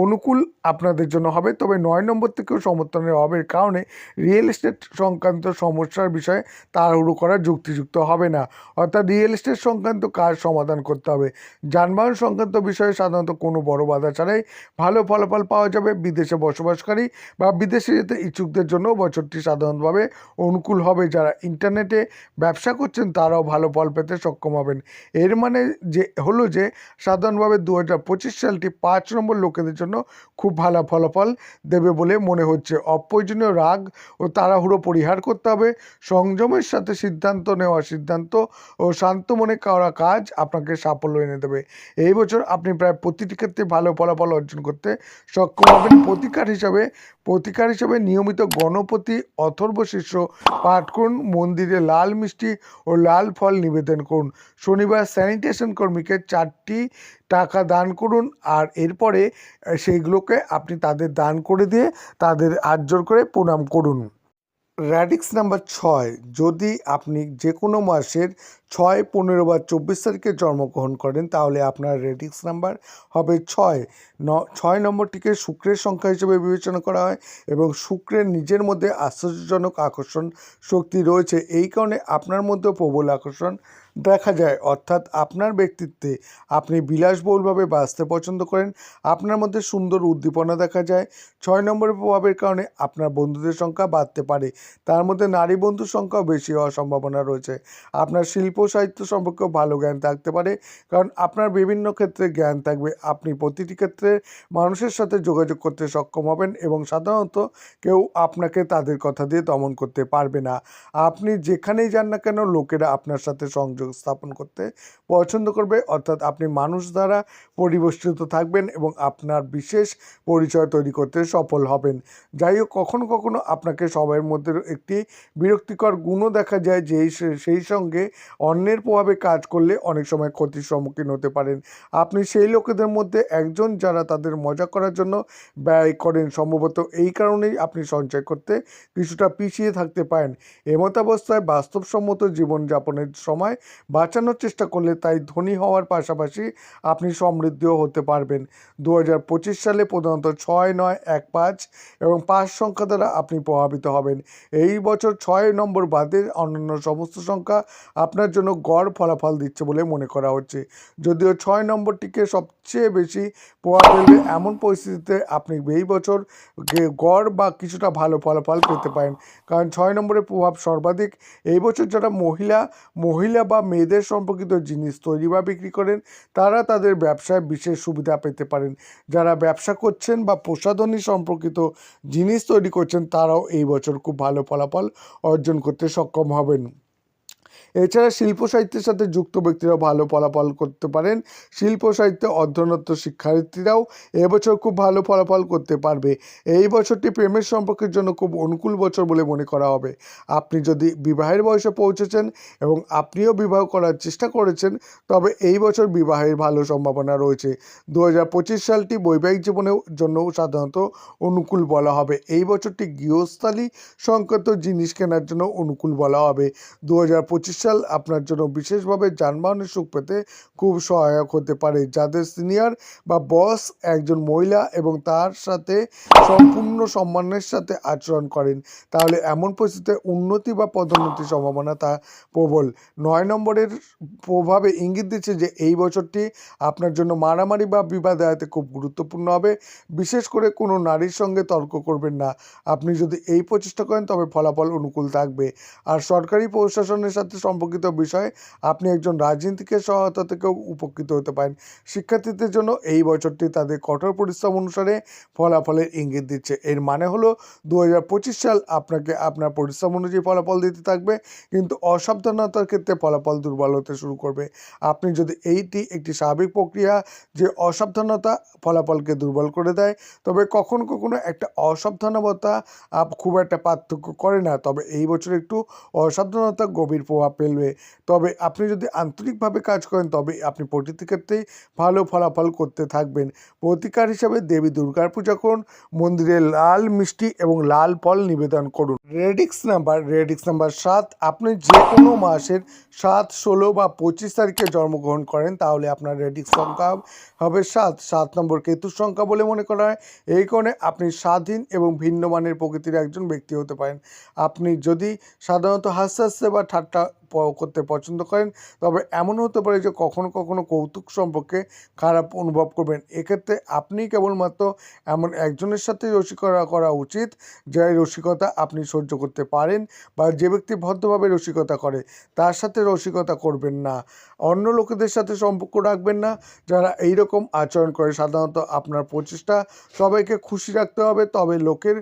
অনুকূল আপনাদের জন্য হবে। তবে 9 নম্বর থেকেও সমর্থনের অভাবের কারণে রিয়েল এস্টেট সংক্রান্ত সমস্যার বিষয়ে তাড়াহুড়ো করা যুক্তিযুক্ত হবে না, অর্থাৎ রিয়েল এস্টেট সংক্রান্ত কাজ সমাধান করতে হবে। যানবাহন সংক্রান্ত বিষয়ে সাধারণত কোনো বড় বাধা ছাড়াই ভালো ফলাফল পাওয়া যাবে। বিদেশে বসবাসকারী বা বিদেশে যেতে ইচ্ছুকদের জন্য বছরটি সাধারণভাবে অনুকূল হবে। যারা ইন্টারনেটে ব্যবসা করছেন, তারাও ভালো ফল পেতে সক্ষম হবেন। এর মানে যে হলো যে সাধারণভাবে 2025 সালটি 5 নম্বর লোকেদের জন্য খুব ভালো ফলাফল দেবে বলে মনে হচ্ছে। অপ্রয়োজনীয় রাগ ও তাড়াহুড়ো পরিহার করতে হবে। সংযমের সাথে সিদ্ধান্ত ও শান্ত মনে করা কাজ আপনাকে সাফল্য এনে দেবে। এই বছর আপনি প্রায় প্রতিটি ক্ষেত্রে ভালো ফলাফল অর্জন করতে সক্ষম হবেন। প্রতিকার হিসেবে নিয়মিত গণপতি অথর্ব শীর্ষ পাঠ করুন, মন্দিরে লাল মিষ্টি ও লাল ফল নিবেদন করুন, শনিবার স্যানিটেশন কর্মীকে 4টি টাকা দান করুন, আর এরপরে সেইগুলোকে আপনি তাদের দান করে দিয়ে তাদের হাত জোড় করে প্রণাম করুন। র্যাডিক্স নাম্বার 6, যদি আপনি যে কোনো মাসের 6, 15 বা 24 তারিখে জন্মগ্রহণ করেন তাহলে আপনার র্যাডিক্স নাম্বার হবে 6। 6 নম্বরটিকে শুক্রের সংখ্যা হিসেবে বিবেচনা করা হয় এবং শুক্রের নিজের মধ্যে আশ্চর্যজনক আকর্ষণ শক্তি রয়েছে। এই কারণে আপনার মধ্যে প্রবল আকর্ষণ দেখা যায়, অর্থাৎ আপনার ব্যক্তিত্বে আপনি বিলাসবহুলভাবে বাঁচতে পছন্দ করেন। আপনার মধ্যে সুন্দর উদ্দীপনা দেখা যায়। 6 নম্বরের প্রভাবের কারণে আপনার বন্ধুদের সংখ্যা বাড়তে পারে, তার মধ্যে নারী বন্ধুর সংখ্যাও বেশি হওয়ার সম্ভাবনা রয়েছে। আপনার শিল্প সাহিত্য সম্পর্কেও ভালো জ্ঞান থাকতে পারে, কারণ আপনার বিভিন্ন ক্ষেত্রে জ্ঞান থাকবে। আপনি প্রতিটি ক্ষেত্রে মানুষের সাথে যোগাযোগ করতে সক্ষম হবেন এবং সাধারণত কেউ আপনাকে তাদের কথা দিয়ে দমন করতে পারবে না। আপনি যেখানেই যান না কেন লোকেরা আপনার সাথে সংযোগ স্থাপন করতে পছন্দ করবে, অর্থাৎ আপনি মানুষ দ্বারা পরিবেষ্টিত থাকবেন এবং আপনার বিশেষ পরিচয় তৈরি করতে সফল হবেন। যাই হোক, কখনো কখনো আপনাকে সবার মধ্যে একটি বিরক্তিকর গুণও দেখা যায়, যে সেই সঙ্গে অন্যের প্রভাবে কাজ করলে অনেক সময় ক্ষতির সম্মুখীন হতে পারেন। আপনি সেই লোকেদের মধ্যে একজন যারা তাদের মজা করার জন্য ব্যয় করেন। সম্ভবত এই কারণেই আপনি সঞ্চয় করতে কিছুটা পিছিয়ে থাকতে পারেন। এমতাবস্থায় বাস্তবসম্মত জীবনযাপনের সময় বাঁচানোর চেষ্টা করলে তাই ধনী হওয়ার পাশাপাশি আপনি সমৃদ্ধিও হতে পারবেন। 2025 সালে প্রধানত 6, 9, 1, 5 এবং 5 সংখ্যা দ্বারা আপনি প্রভাবিত হবেন। এই বছর 6 নম্বর বাদে অন্যান্য সমস্ত সংখ্যা আপনার জন্য গড় ফলাফল দিচ্ছে বলে মনে করা হচ্ছে। যদিও 6 নম্বরটিকে সবচেয়ে বেশি প্রভাব ফেলবে এমন পরিস্থিতিতে আপনি এই বছর গড় বা কিছুটা ভালো ফলাফল পেতে পারেন, কারণ 6 নম্বরের প্রভাব সর্বাধিক। এই বছর যারা মহিলা বা মেয়েদের সম্পর্কিত জিনিস তৈরি বা বিক্রি করেন তারা তাদের ব্যবসায় বিশেষ সুবিধা পেতে পারেন। যারা ব্যবসা করছেন বা প্রসাধনী সম্পর্কিত জিনিস তৈরি করছেন তারাও এই বছর খুব ভালো ফলাফল অর্জন করতে সক্ষম হবেন। এছাড়া শিল্প সাহিত্যের সাথে যুক্ত ব্যক্তিরাও ভালো ফলাফল করতে পারেন। শিল্প সাহিত্যে অধ্যয়নরত শিক্ষার্থীরাও এবছর খুব ভালো ফলাফল করতে পারবে। এই বছরটি প্রেমের সম্পর্কের জন্য খুব অনুকূল বছর বলে মনে করা হবে। আপনি যদি বিবাহের বয়সে পৌঁছেছেন এবং আপনিও বিবাহ করার চেষ্টা করেছেন তবে এই বছর বিবাহের ভালো সম্ভাবনা রয়েছে। 2025 সালটি বৈবাহিক জীবনের জন্যও সাধারণত অনুকূল বলা হবে। এই বছরটি গৃহস্থালী সংক্রান্ত জিনিস কেনার জন্য অনুকূল বলা হবে। 2025 সাল আপনার জন্য বিশেষভাবে যানবাহনের সুখ পেতে খুব সহায়ক হতে পারে। যাদের সিনিয়র বা বস একজন মহিলা এবং তার সাথে সম্পূর্ণ সম্মানের সাথে আচরণ করেন তাহলে এমন পরিস্থিতিতে উন্নতি বা পদোন্নতির সম্ভাবনা তা প্রবল। 9 নম্বরের প্রভাবে ইঙ্গিত দিচ্ছে যে এই বছরটি আপনার জন্য মারামারি বা বিবাদ এড়াতে খুব গুরুত্বপূর্ণ হবে। বিশেষ করে কোনো নারীর সঙ্গে তর্ক করবেন না। আপনি যদি এই প্রচেষ্টা করেন তবে ফলাফল অনুকূল থাকবে। আর সরকারি প্রশাসনের সাথে সম্পর্কিত বিষয়ে আপনি একজন রাজনীতিকের সহায়তা থেকেও উপকৃত হতে পারেন। শিক্ষার্থীদের জন্য এই বছরটি তাদের কঠোর পরিশ্রম অনুসারে ফলাফলের ইঙ্গিত দিচ্ছে। এর মানে হলো 2025 সাল আপনাকে আপনার পরিশ্রম অনুযায়ী ফলাফল দিতে থাকবে, কিন্তু অসাবধানতার ক্ষেত্রে ফলাফল দুর্বল হতে শুরু করবে। আপনি যদি এইটি একটি স্বাভাবিক প্রক্রিয়া যে অসাবধানতা ফলাফলকে দুর্বল করে দেয়, তবে কখনো কখনো একটা অসাবধানতা খুব একটা পার্থক্য করে না, তবে এই বছর একটু অসাবধানতা গভীর প্রভাব ফেলবে। তবে আপনি যদি আন্তরিকভাবে কাজ করেন তবে আপনি প্রতিটি ক্ষেত্রেই ভালো ফলাফল করতে থাকবেন। প্রতিকার হিসাবে দেবী দুর্গার পূজা করুন, মন্দিরে লাল মিষ্টি এবং লাল ফল নিবেদন করুন। রেডিক্স নাম্বার 7, আপনি যে কোনো মাসের 7, 16 বা 25 তারিখে জন্মগ্রহণ করেন তাহলে আপনার রেডিক্স সংখ্যা হবে 7 নম্বর কেতুর সংখ্যা বলে মনে করা হয়। এই কারণে আপনি স্বাধীন এবং ভিন্ন মানের প্রকৃতির একজন ব্যক্তি হতে পারেন। আপনি যদি সাধারণত হাসতে হাসতে বা ঠাট্টা করতে পছন্দ করেন, তবে এমন হতে পারে যে কখনো কখনো কৌতুক সম্পর্কে খারাপ অনুভব করবেন। এক্ষেত্রে আপনি কেবলমাত্র এমন একজনের সাথেই রসিকতা করা উচিত যে রসিকতা আপনি সহ্য করতে পারেন, বা যে ব্যক্তি ভদ্রভাবে রসিকতা করে তার সাথে রসিকতা করবেন না। অন্য লোকেদের সাথে সম্পর্ক রাখবেন না যারা এইরকম আচরণ করে। সাধারণত আপনার প্রচেষ্টা সবাইকে খুশি রাখতে হবে, তবে লোকের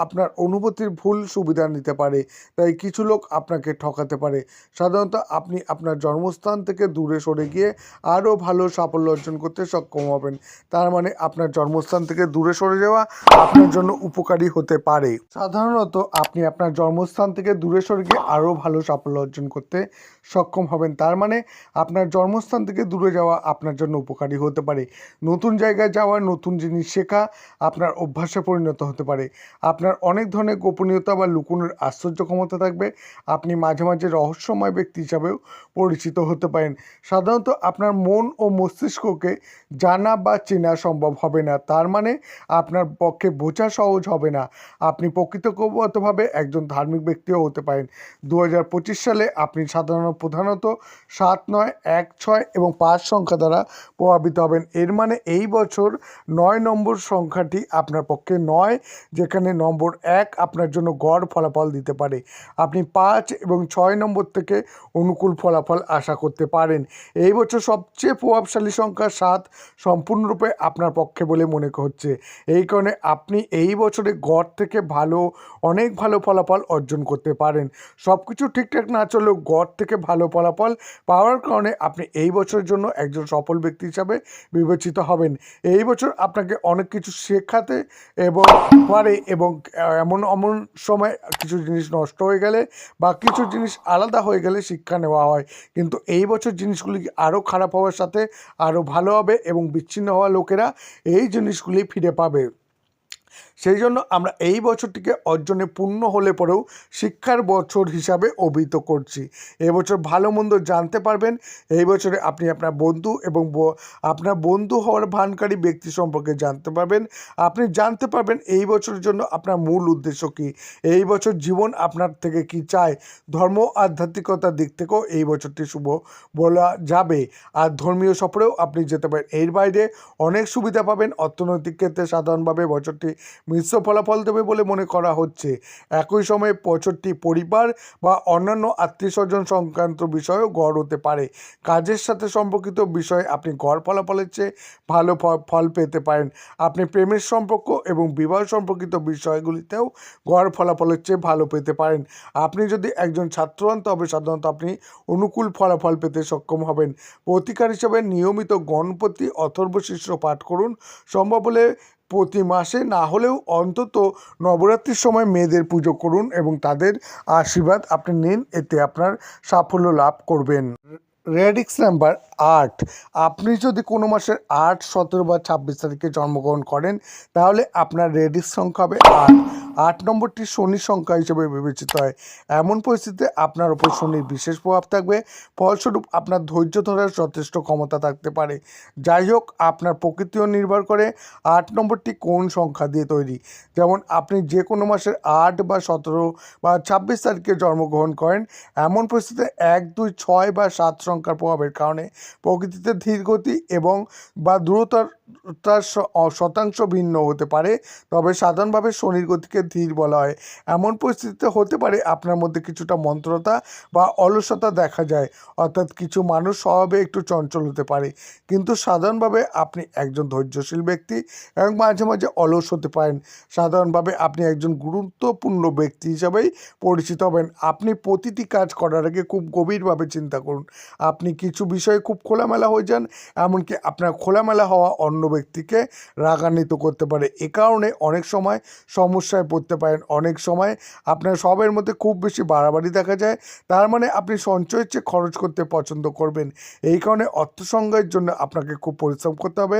আপনার অনুভূতির ভুল সুবিধা নিতে পারে, তাই কিছু লোক আপনাকে ঠকাতে পারে। সাধারণত আপনি আপনার জন্মস্থান থেকে দূরে সরে গিয়ে আরও ভালো সাফল্য অর্জন করতে সক্ষম হবেন। তার মানে আপনার জন্মস্থান থেকে দূরে সরে যাওয়া আপনার জন্য উপকারী হতে পারে। সাধারণত আপনি আপনার জন্মস্থান থেকে দূরে সরে গিয়ে আরও ভালো সাফল্য অর্জন করতে সক্ষম হবেন। তার মানে আপনার জন্মস্থান থেকে দূরে যাওয়া আপনার জন্য উপকারী হতে পারে। নতুন জায়গায় যাওয়া, নতুন জিনিস শেখা আপনার অভ্যাসে পরিণত হতে পারে। আপনার অনেক ধরনের গোপনীয়তা বা লুকোনোর আশ্চর্য ক্ষমতা থাকবে। আপনি মাঝে মাঝে রহস্যময় ব্যক্তি হিসাবেও পরিচিত হতে পারেন। সাধারণত আপনার মন ও মস্তিষ্ককে জানা বা চেনা সম্ভব হবে না, তার মানে আপনার পক্ষে বোঝা সহজ হবে না। আপনি প্রকৃতভাবে একজন ধার্মিক ব্যক্তিও হতে পারেন। 2025 সালে আপনি প্রধানত 7, 9, 1, 6 এবং 5 সংখ্যা দ্বারা প্রভাবিত হবেন। এর মানে এই বছর 9 নম্বর সংখ্যাটি আপনার পক্ষে নয়, যেখানে নম্বর 1 আপনার জন্য গড় ফলাফল দিতে পারে। আপনি 5 এবং 6 নম্বর থেকে অনুকূল ফলাফল আশা করতে পারেন। এই বছর সবচেয়ে প্রভাবশালী সংখ্যা 7 সম্পূর্ণরূপে আপনার পক্ষে বলে মনে হচ্ছে। এই কারণে আপনি এই বছরে গড় থেকে অনেক ভালো ফলাফল অর্জন করতে পারেন। সব কিছু ঠিকঠাক না চললেও গড় থেকে ভালো ফলাফল পাওয়ার কারণে আপনি এই বছরের জন্য একজন সফল ব্যক্তি হিসাবে বিবেচিত হবেন। এই বছর আপনাকে অনেক কিছু শেখাতে পারে, এবং এমন সময় কিছু জিনিস নষ্ট হয়ে গেলে বা কিছু জিনিস আলাদা হয়ে গেলে শিক্ষা নেওয়া হয়, কিন্তু এই বছর জিনিসগুলি আরও খারাপ হওয়ার সাথে আরও ভালো হবে এবং বিচ্ছিন্ন হওয়া লোকেরা এই জিনিসগুলি ফিরে পাবে। সেই জন্য আমরা এই বছরটিকে অর্জনে পূর্ণ হলে পরেও শিক্ষার বছর হিসাবে অভিহিত করছি। এবছর ভালো মন্দ জানতে পারবেন। এই বছরে আপনি আপনার বন্ধু এবং আপনার বন্ধু হওয়ার ভানকারী ব্যক্তি সম্পর্কে জানতে পারবেন। আপনি জানতে পারবেন এই বছরের জন্য আপনার মূল উদ্দেশ্য কী, এই বছর জীবন আপনার থেকে কি চায়। ধর্ম আধ্যাত্মিকতার দিক থেকেও এই বছরটি শুভ বলা যাবে, আর ধর্মীয় সফরেও আপনি যেতে পারেন। এর বাইরে অনেক সুবিধা পাবেন। অর্থনৈতিক ক্ষেত্রে সাধারণভাবে বছরটি মিশ্র ফলাফল দেবে বলে মনে করা হচ্ছে। একই সময়ে বছরটি পরিবার বা অন্যান্য আত্মীয় স্বজন সংক্রান্ত বিষয়েও গড় হতে পারে। কাজের সাথে সম্পর্কিত বিষয়ে আপনি গড় ফলাফলের চেয়ে ভালো ফল পেতে পারেন। আপনি প্রেমের সম্পর্ক এবং বিবাহ সম্পর্কিত বিষয়গুলিতেও গড় ফলাফলের চেয়ে ভালো পেতে পারেন। আপনি যদি একজন ছাত্র হন তবে সাধারণত আপনি অনুকূল ফলাফল পেতে সক্ষম হবেন। প্রতিকার হিসেবে নিয়মিত গণপতি অথর্বশীর্ষ পাঠ করুন। সম্ভব হলে প্রতি মাসে না হলেও অন্তত নবরাত্রির সময় মেয়েদের পুজো করুন এবং তাদের আশীর্বাদ আপনি নিন, এতে আপনার সাফল্য লাভ করবেন। Radix number 8। আপনি যদি কোনো মাসের 8, 17 বা 26 তারিখে জন্মগ্রহণ করেন তাহলে আপনার রেডিক্স সংখ্যা হবে 8। 8 নম্বরটি শনির সংখ্যা হিসেবে বিবেচিত হয়। এমন পরিস্থিতিতে আপনার ওপর শনির বিশেষ প্রভাব থাকবে, ফলস্বরূপ আপনার ধৈর্য ধরার যথেষ্ট ক্ষমতা থাকতে পারে। যাই হোক, আপনার প্রকৃতিও নির্ভর করে 8 নম্বরটি কোন সংখ্যা দিয়ে তৈরি। যেমন আপনি যে কোনো মাসের 8 বা 17 বা 26 তারিখে জন্মগ্রহণ করেন, এমন পরিস্থিতিতে 1, 2, 6 বা 7 সংখ্যার প্রভাবের কারণে প্রকৃতিতে ধীর গতি এবং বা দ্রুততার শতাংশ ভিন্ন হতে পারে, তবে সাধারণভাবে শনির গতিকে ধীর বলা হয়। এমন পরিস্থিতিতে হতে পারে আপনার মধ্যে কিছুটা মন্থরতা বা অলসতা দেখা যায়, অর্থাৎ কিছু মানুষ স্বভাবে একটু চঞ্চল হতে পারে, কিন্তু সাধারণভাবে আপনি একজন ধৈর্যশীল ব্যক্তি এবং মাঝে মাঝে অলস হতে পারেন। সাধারণভাবে আপনি একজন গুরুত্বপূর্ণ ব্যক্তি হিসাবেই পরিচিত হবেন। আপনি প্রতিটি কাজ করার আগে খুব গভীরভাবে চিন্তা করুন। আপনি কিছু বিষয়ে খুব খোলামেলা হয়ে যান, এমনকি আপনার খোলামেলা হওয়া অন্য ব্যক্তিকে রাগান্বিত করতে পারে। এ কারণে অনেক সময় সমস্যায় পড়তে পারেন। অনেক সময় আপনার সবের মধ্যে খুব বেশি বাড়াবাড়ি দেখা যায়, তার মানে আপনি সঞ্চয়ের চেয়ে খরচ করতে পছন্দ করবেন। এই কারণে অর্থ সংগ্রহের জন্য আপনাকে খুব পরিশ্রম করতে হবে।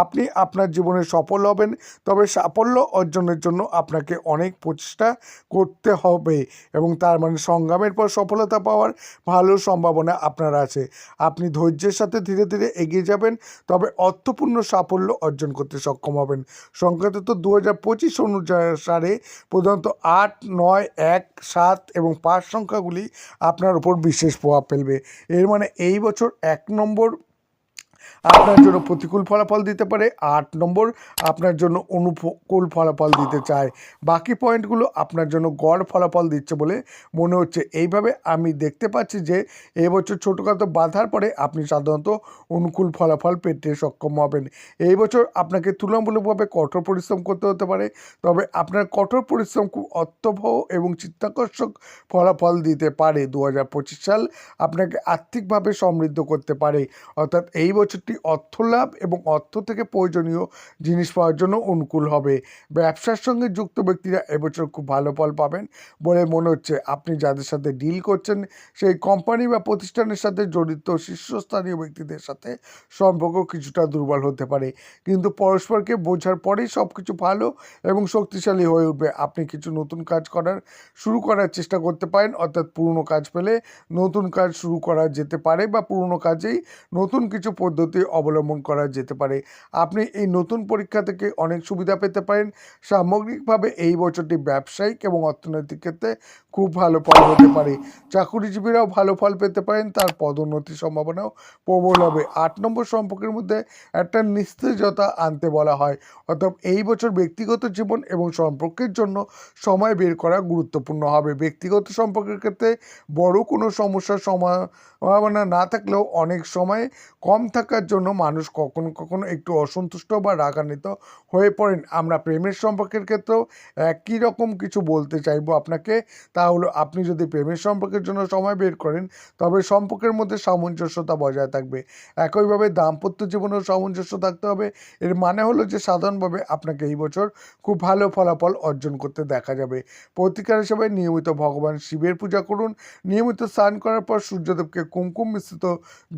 আপনি আপনার জীবনে সফল হবেন, তবে সাফল্য অর্জনের জন্য আপনাকে অনেক প্রচেষ্টা করতে হবে এবং তার মানে সংগ্রামের পর সফলতা পাওয়ার ভালো সম্ভাবনা আপনার আছে। আপনি ধৈর্যের সাথে ধীরে ধীরে এগিয়ে যাবেন, তবে অর্থপূর্ণ সাফল্য অর্জন করতে সক্ষম হবেন। সংখ্যাতত্ত্ব 2025 অনুসারে প্রধানত 8, 9, 1, 7 এবং 5 সংখ্যাগুলি আপনার উপর বিশেষ প্রভাব ফেলবে। এর মানে এই বছর 1 নম্বর আপনার জন্য প্রতিকূল ফলাফল দিতে পারে, 8 নম্বর আপনার জন্য অনুকূল ফলাফল দিতে চায়, বাকি পয়েন্টগুলো আপনার জন্য গড় ফলাফল দিচ্ছে বলে মনে হচ্ছে। এইভাবে আমি দেখতে পাচ্ছি যে এবছর ছোটোখাটো বাধার পরে আপনি সাধারণত অনুকূল ফলাফল পেতে সক্ষম হবেন। এই বছর আপনাকে তুলনামূলকভাবে কঠোর পরিশ্রম করতে হতে পারে, তবে আপনার কঠোর পরিশ্রম খুব অর্থবহ এবং চিত্তাকর্ষক ফলাফল দিতে পারে। 2025 সাল আপনাকে আর্থিকভাবে সমৃদ্ধ করতে পারে, অর্থাৎ এই বছরটি অর্থলাভ এবং অর্থ থেকে প্রয়োজনীয় জিনিস পাওয়ার জন্য অনুকূল হবে। ব্যবসার সঙ্গে যুক্ত ব্যক্তিরা এবছর খুব ভালো ফল পাবেন বলে মনে হচ্ছে। আপনি যাদের সাথে ডিল করছেন সেই কোম্পানি বা প্রতিষ্ঠানের সাথে জড়িত শীর্ষস্থানীয় ব্যক্তিদের সাথে সম্পর্ক কিছুটা দুর্বল হতে পারে, কিন্তু পরস্পরকে বোঝার পরেই সব কিছু ভালো এবং শক্তিশালী হয়ে উঠবে। আপনি কিছু নতুন কাজ শুরু করার চেষ্টা করতে পারেন, অর্থাৎ পুরনো কাজ পেলে নতুন কাজ শুরু করা যেতে পারে বা পুরনো কাজেই নতুন কিছু পদ্ধতি অবলম্বন করা যেতে পারে। আপনি এই নতুন পরীক্ষা থেকে অনেক সুবিধা পেতে পারেন। সামগ্রিকভাবে এই বছরটি ব্যবসায়িক এবং অর্থনৈতিক ক্ষেত্রে খুব ভালো ফল হতে পারে। চাকুরিজীবীরাও ভালো ফল পেতে পারেন, তার পদোন্নতির সম্ভাবনাও প্রবল হবে। 8 নম্বর সম্পর্কের মধ্যে একটা নিস্তেজতা আনতে বলা হয়, অর্থাৎ এই বছর ব্যক্তিগত জীবন এবং সম্পর্কের জন্য সময় বের করা গুরুত্বপূর্ণ হবে। ব্যক্তিগত সম্পর্কের ক্ষেত্রে বড় কোনো সমস্যার সম্ভাবনা না থাকলেও অনেক সময় কম থাকার জন্য মানুষ কখনো কখনো একটু অসন্তুষ্ট বা রাগান্বিত হয়ে পড়েন। আমরা প্রেমের সম্পর্কের ক্ষেত্রেও একই রকম কিছু বলতে চাইবো আপনাকে, তা হলো আপনি যদি প্রেমের সম্পর্কের জন্য সময় বের করেন তবে সম্পর্কের মধ্যে সামঞ্জস্যতা বজায় থাকবে। একইভাবে দাম্পত্য জীবনেও সামঞ্জস্য থাকতে হবে। এর মানে হলো যে সাধারণভাবে আপনাকে এই বছর খুব ভালো ফলাফল অর্জন করতে দেখা যাবে। প্রতিকার হিসেবে নিয়মিত ভগবান শিবের পূজা করুন, নিয়মিত স্নান করার পর সূর্যদেবকে কুমকুম মিশ্রিত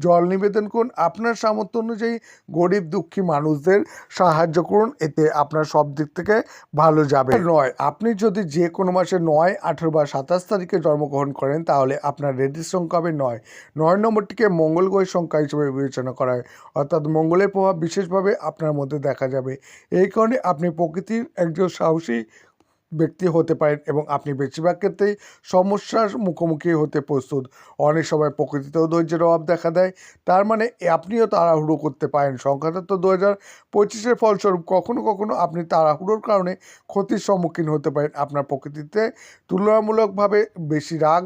জল নিবেদন করুন, আপনার সামর্থ্য অনুযায়ী গরিব দুঃখী মানুষদের সাহায্য করুন, এতে আপনার সব দিক থেকে ভালো যাবে। নয়, আপনি যদি যে কোনো মাসে 9, 18 বা 27 তারিখে জন্মগ্রহণ করেন তাহলে আপনার রেডির সংখ্যা হবে 9। 9 নম্বরটিকে মঙ্গল গ্রহের সংখ্যা হিসেবে বিবেচনা করা হয়, অর্থাৎ মঙ্গলের প্রভাব বিশেষভাবে আপনার মধ্যে দেখা যাবে। এই কারণে আপনি প্রকৃতির একজন সাহসী ব্যক্তি হতে পারেন এবং আপনি বেশিরভাগ ক্ষেত্রেই সমস্যার মুখোমুখি হতে প্রস্তুত। অনেক সময় প্রকৃতিতেও ধৈর্যের অভাব দেখা দেয়, তার মানে আপনিও তাড়াহুড়ো করতে পারেন। সংখ্যাতত্ত্ব 2025-এর ফলস্বরূপ কখনো কখনো আপনি তাড়াহুড়োর কারণে ক্ষতির সম্মুখীন হতে পারেন। আপনার প্রকৃতিতে তুলনামূলকভাবে বেশি রাগ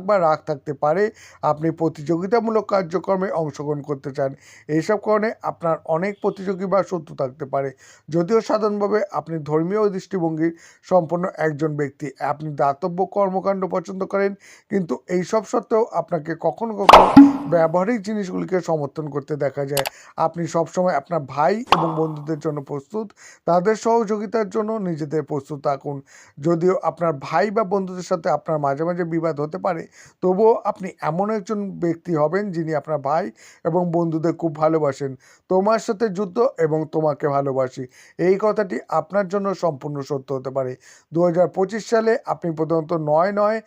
থাকতে পারে। আপনি প্রতিযোগিতামূলক কার্যক্রমে অংশগ্রহণ করতে চান, এইসব কারণে আপনার অনেক প্রতিযোগী বা শত্রু থাকতে পারে। যদিও সাধারণভাবে আপনি ধর্মীয় দৃষ্টিভঙ্গি সম্পন্ন একজন ব্যক্তি, আপনি দাতব্য কর্মকাণ্ড পছন্দ করেন, কিন্তু এই সব সত্ত্বেও আপনাকে কখনো কখনো ব্যবহারিক জিনিসগুলিকে সমর্থন করতে দেখা যায়। আপনি সবসময় আপনার ভাই এবং বন্ধুদের জন্য প্রস্তুত, তাদের সহযোগিতার জন্য নিজেদের প্রস্তুত থাকুন। যদিও আপনার ভাই বা বন্ধুদের সাথে আপনার মাঝে মাঝে বিবাদ হতে পারে, তবুও আপনি এমন একজন ব্যক্তি হবেন যিনি আপনার ভাই এবং বন্ধুদের খুব ভালোবাসেন। তোমার সাথে যুদ্ধ এবং তোমাকে ভালোবাসি, এই কথাটি আপনার জন্য সম্পূর্ণ সত্য হতে পারে। 2025 সালে আপনি প্রধানত 9, 9,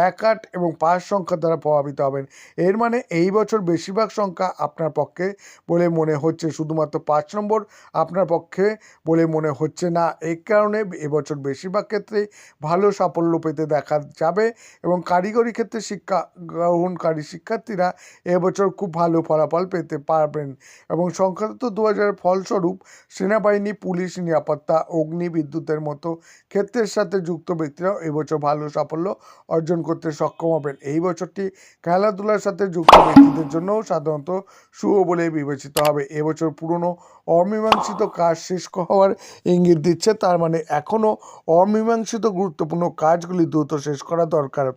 1, 8 এবং 5 সংখ্যা দ্বারা প্রভাবিত হবেন। এর মানে এই বছর বেশিরভাগ সংখ্যা আপনার পক্ষে বলে মনে হচ্ছে, শুধুমাত্র 5 নম্বর আপনার পক্ষে বলে মনে হচ্ছে না। এই কারণে এবছর বেশিরভাগ ক্ষেত্রেই ভালো সাফল্য পেতে দেখা যাবে এবং কারিগরি ক্ষেত্রে শিক্ষা গ্রহণকারী শিক্ষার্থীরা এবছর খুব ভালো ফলাফল পেতে পারবেন। এবং সংখ্যাতত্ত্ব 2000 ফলস্বরূপ সেনাবাহিনী, পুলিশ, নিরাপত্তা, অগ্নি, বিদ্যুতের মতো ক্ষেত্রের সাথে যুক্ত ব্যক্তিরাও এবছর ভালো সাফল্য অর্জন করতে সক্ষম হবেন। এই বছরটি খেলাধুলার সাথে যুক্ত ব্যক্তিদের জন্যও সাধারণত শুভ বলে বিবেচিত হবে। এবছর পুরনো অমীমাংসিত কাজ শেষ হওয়ার ইঙ্গিত দিচ্ছে, তার মানে এখনও অমীমাংসিত গুরুত্বপূর্ণ কাজগুলি দ্রুত শেষ করা দরকার,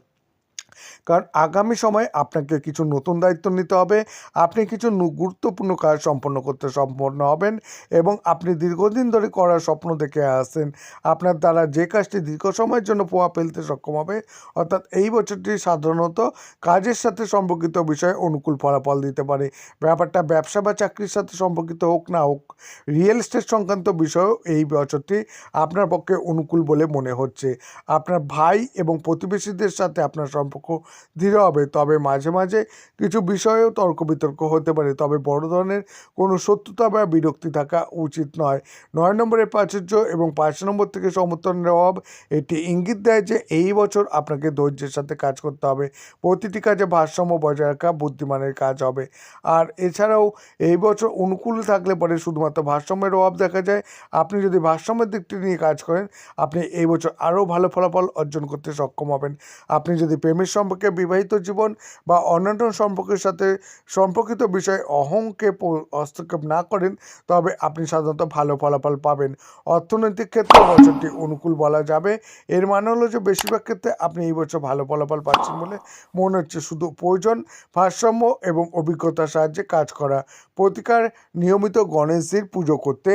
কারণ আগামী সময়ে আপনাকে কিছু নতুন দায়িত্ব নিতে হবে। আপনি কিছু গুরুত্বপূর্ণ কাজ সম্পন্ন করতে সম্পন্ন হবেন এবং আপনি দীর্ঘদিন ধরে করার স্বপ্ন দেখে আসছেন। আপনার দ্বারা যে কাজটি দীর্ঘ সময়ের জন্য প্রভাব ফেলতে সক্ষম হবে, অর্থাৎ এই বছরটি সাধারণত কাজের সাথে সম্পর্কিত বিষয়ে অনুকূল ফলাফল দিতে পারে। ব্যাপারটা ব্যবসা বা চাকরির সাথে সম্পর্কিত হোক না হোক, রিয়েল এস্টেট সংক্রান্ত বিষয়েও এই বছরটি আপনার পক্ষে অনুকূল বলে মনে হচ্ছে। আপনার ভাই এবং প্রতিবেশীদের সাথে আপনার সম্পর্ক সম্পর্ক দৃঢ় হবে, তবে মাঝে মাঝে কিছু বিষয়েও তর্ক বিতর্ক হতে পারে, তবে বড় ধরনের কোনো শত্রুতা বা বিরক্তি থাকা উচিত নয়। 9 নম্বরের প্রাচুর্য এবং 5 নম্বর থেকে সমর্থনের অভাব এটি ইঙ্গিত দেয় যে এই বছর আপনাকে ধৈর্যের সাথে কাজ করতে হবে। প্রতিটি কাজে ভারসাম্য বজায় রাখা বুদ্ধিমানের কাজ হবে। আর এছাড়াও এই বছর অনুকূল থাকলে পরে শুধুমাত্র ভারসাম্যের অভাব দেখা যায়। আপনি যদি ভারসাম্যের দিকটি নিয়ে কাজ করেন, আপনি এই বছর আরও ভালো ফলাফল অর্জন করতে সক্ষম হবেন। আপনি যদি প্রেমের সম্পর্কে, বিবাহিত জীবন বা অন্যান্য সম্পর্কের সাথে সম্পর্কিত বিষয়ে অহংকে হস্তক্ষেপ না করেন, তবে আপনি সাধারণত ভালো ফলাফল পাবেন। অর্থনৈতিক ক্ষেত্রে বছরটি অনুকূল বলা যাবে। এর মানে হলো যে বেশিরভাগ ক্ষেত্রে আপনি এই বছর ভালো ফলাফল পাচ্ছেন বলে মনে হচ্ছে। শুধু প্রয়োজন ভারসাম্য এবং অভিজ্ঞতার সাহায্যে কাজ করা। প্রতিকার: নিয়মিত গণেশজির পুজো করতে